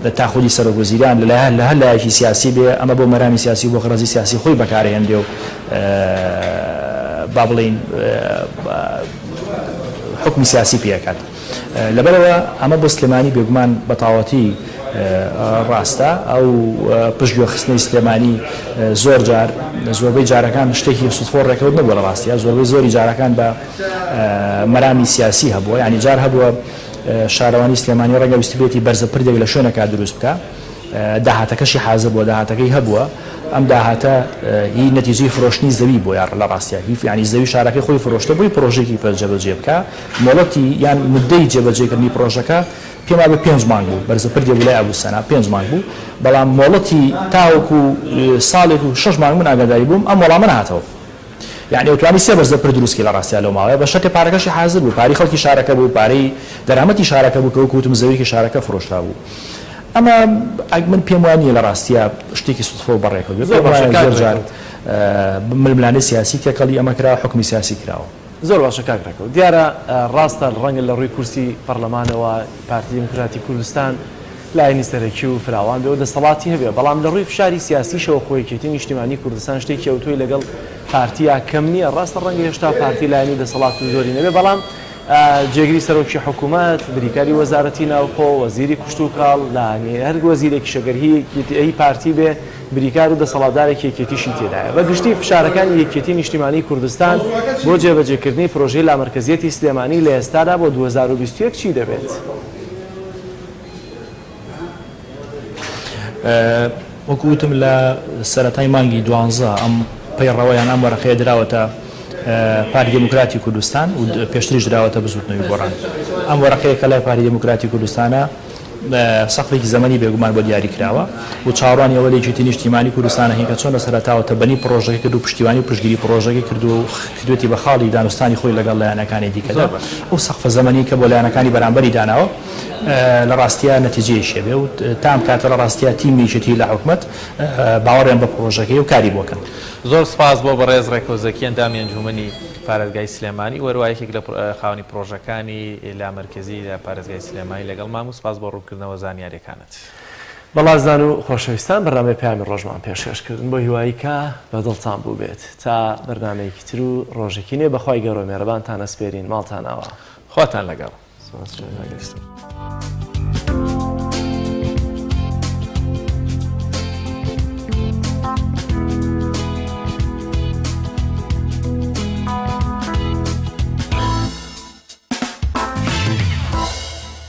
تا خودی سەرۆکوەزیران لە هەر لایەکی سیاسی بێ ئەمە بۆ مەرامی سیاسی بۆ غەرەزی سیاسی خۆی بەکارهێندێ و با بڵێن حکمی سیاسی پێکات لەبەرەوە ئەمە بۆ سلێمانی بێگومان بەتاوەتی ڕاستە ئەو پشتگوێخستنەی سلێمانی زۆر جار زۆربەی جارەکان شتێکی سوودفۆڕێکەوت نەبووە لە ڕاستیە زۆربەی زۆری جارەکان بە مەرامی سیاسی هەبووە ینی جار هەبووە شارەوانی سلێمانی ڕەنگە ویستی بێتی بەرزە پردێک لە شوێنەکە دروست بکە داهاتەکەشی حازر بووە داهاتەکەی هەبووە ئەم داهاتە هی نەتیجەی فرۆشتنی زەوی بۆ یار لە ڕاستیە ینی زەوی شارەکەی خۆی فرۆشتە بۆی پرۆژێکی پێ جێبەجێ بکە مۆڵەتی یان مدەی جێبەجێکردنی پرۆژەکە پێما بە 5 مانگ بوو بەرزە پردێ وڵای ئابووسەنا 5 مانگ بوو بەڵام مۆڵەتی تاوەکو ساڵێک و 6 مانگ من ئاگاداری بووم ئەم وەڵامە نهاتەوە یعنی ئەوتوانی سێ بەرزە پر دروستکی لە ڕاستیە لەو ماوەیە بە شەکە پارەکەشی حازر بوو پارەی خەڵکی شارەکە بوو پارەی دەرامەتی شارەکە بوو کە وەکوتم زەویکی شارەکە فرۆشتا بوو ئەمە من پێم وانە لە ڕاستیە شتێکی سوودفۆ بەڕێکەوە زۆر جار ململانەی سیاسی تێکەڵی ئەمە کرا حکمی سیاسی کراوە زۆر باشە کاکرێکەوە دیارە ڕاستە ڕەنگە لە ڕووی کورسی پەرلەمانەوە پارتی دموکراتی کوردستان لایەنی سەرەکی و فراوان بێ و دەسەڵاتی هەبێ بەڵام لە ڕووی فشاری سیاسیشەوە خۆیەکێتی نیشتیمانی کوردستان شتێکی ئەوتۆی لەگەڵ پارتیا کەم نییە ڕاستە ڕەنگە هێشتا پارتی لایەنی دەسەڵات و زۆری نەبێ بەڵام جێگری سەرۆکی حکوومەت بریکاری وەزارەتی ناوخۆ وەزیری کوشت و کاڵ لاانی هەر وەزیرێکی شەگەرهی ئەی پارتی بێ بریکار و دەسەڵاتدارێک یەکێتیشی تێدایە بە گشتی فشارەکانی یەکێتی نیشتیمانی کوردستان بۆ جێبەجێکردنی پرۆژەی لامەرکەزیەتی سلێمانی لە ئێستادا بۆ 2021 چی دەبێت؟ وەکوتم لە سەرەتای مانگی 12 ئەم پەیڕەوەیان ئەم وەرەقەیە دراوەتە پارتی دموکراتی کوردستان و پێشتریش دراوەتە بزوتنەوەی گۆڕان ئەم وەرەقەیە کە لای پارتی دموکراتی کوردستانە سەقفێکی زەمەنی بێگومان بۆ دیاری کراوە و چاوەڕوانی ئەوە لێکی نیشتیمانی کوردستانە هینکە چۆن لە سەرەتاوە تەبەنی پرۆژەکە کرد و پشتیوانی و پشتگیری پرۆژەکەی کرد و کردوێتی بە خاڵی دانوستانی خۆی لەگەڵ لایەنەکانی دیکەدا ئەو سەقفە زەمەنی کە بۆ لایەنەکانی بەرامبەری داناوە لە ڕاستیە نەتیجەیەشێ بێ و تام کاتە لە ڕاستیە تیمیشتی لە حکوومەت باوەڕیان بە پرۆژەکەی و کاری بۆکەن زۆر سپاس بۆ بەڕێز ڕێکۆزەکی ئەندامی ئەنجومەنی پارێزگای سلێمانی وەروایەکێک لە خاوەنی پرۆژەکانی لامەرکەزی لە پارێزگای سلێمانی لەگەڵ مام و سپاس بۆ ڕوونکردنەوە زانیاریەکانت بەڵازدان و خۆشەویستان بەرنامەی پەیامی ڕۆژمان پێشکەشکردن بۆ هیوایی کە بەدڵتان بوو بێت تا بەرنامەیەکی تر و ڕۆژێکی نێ بەخوای گەورە مێرەبانتان ئەسپێرین ماڵتانەوە خواتان لەگەڵ.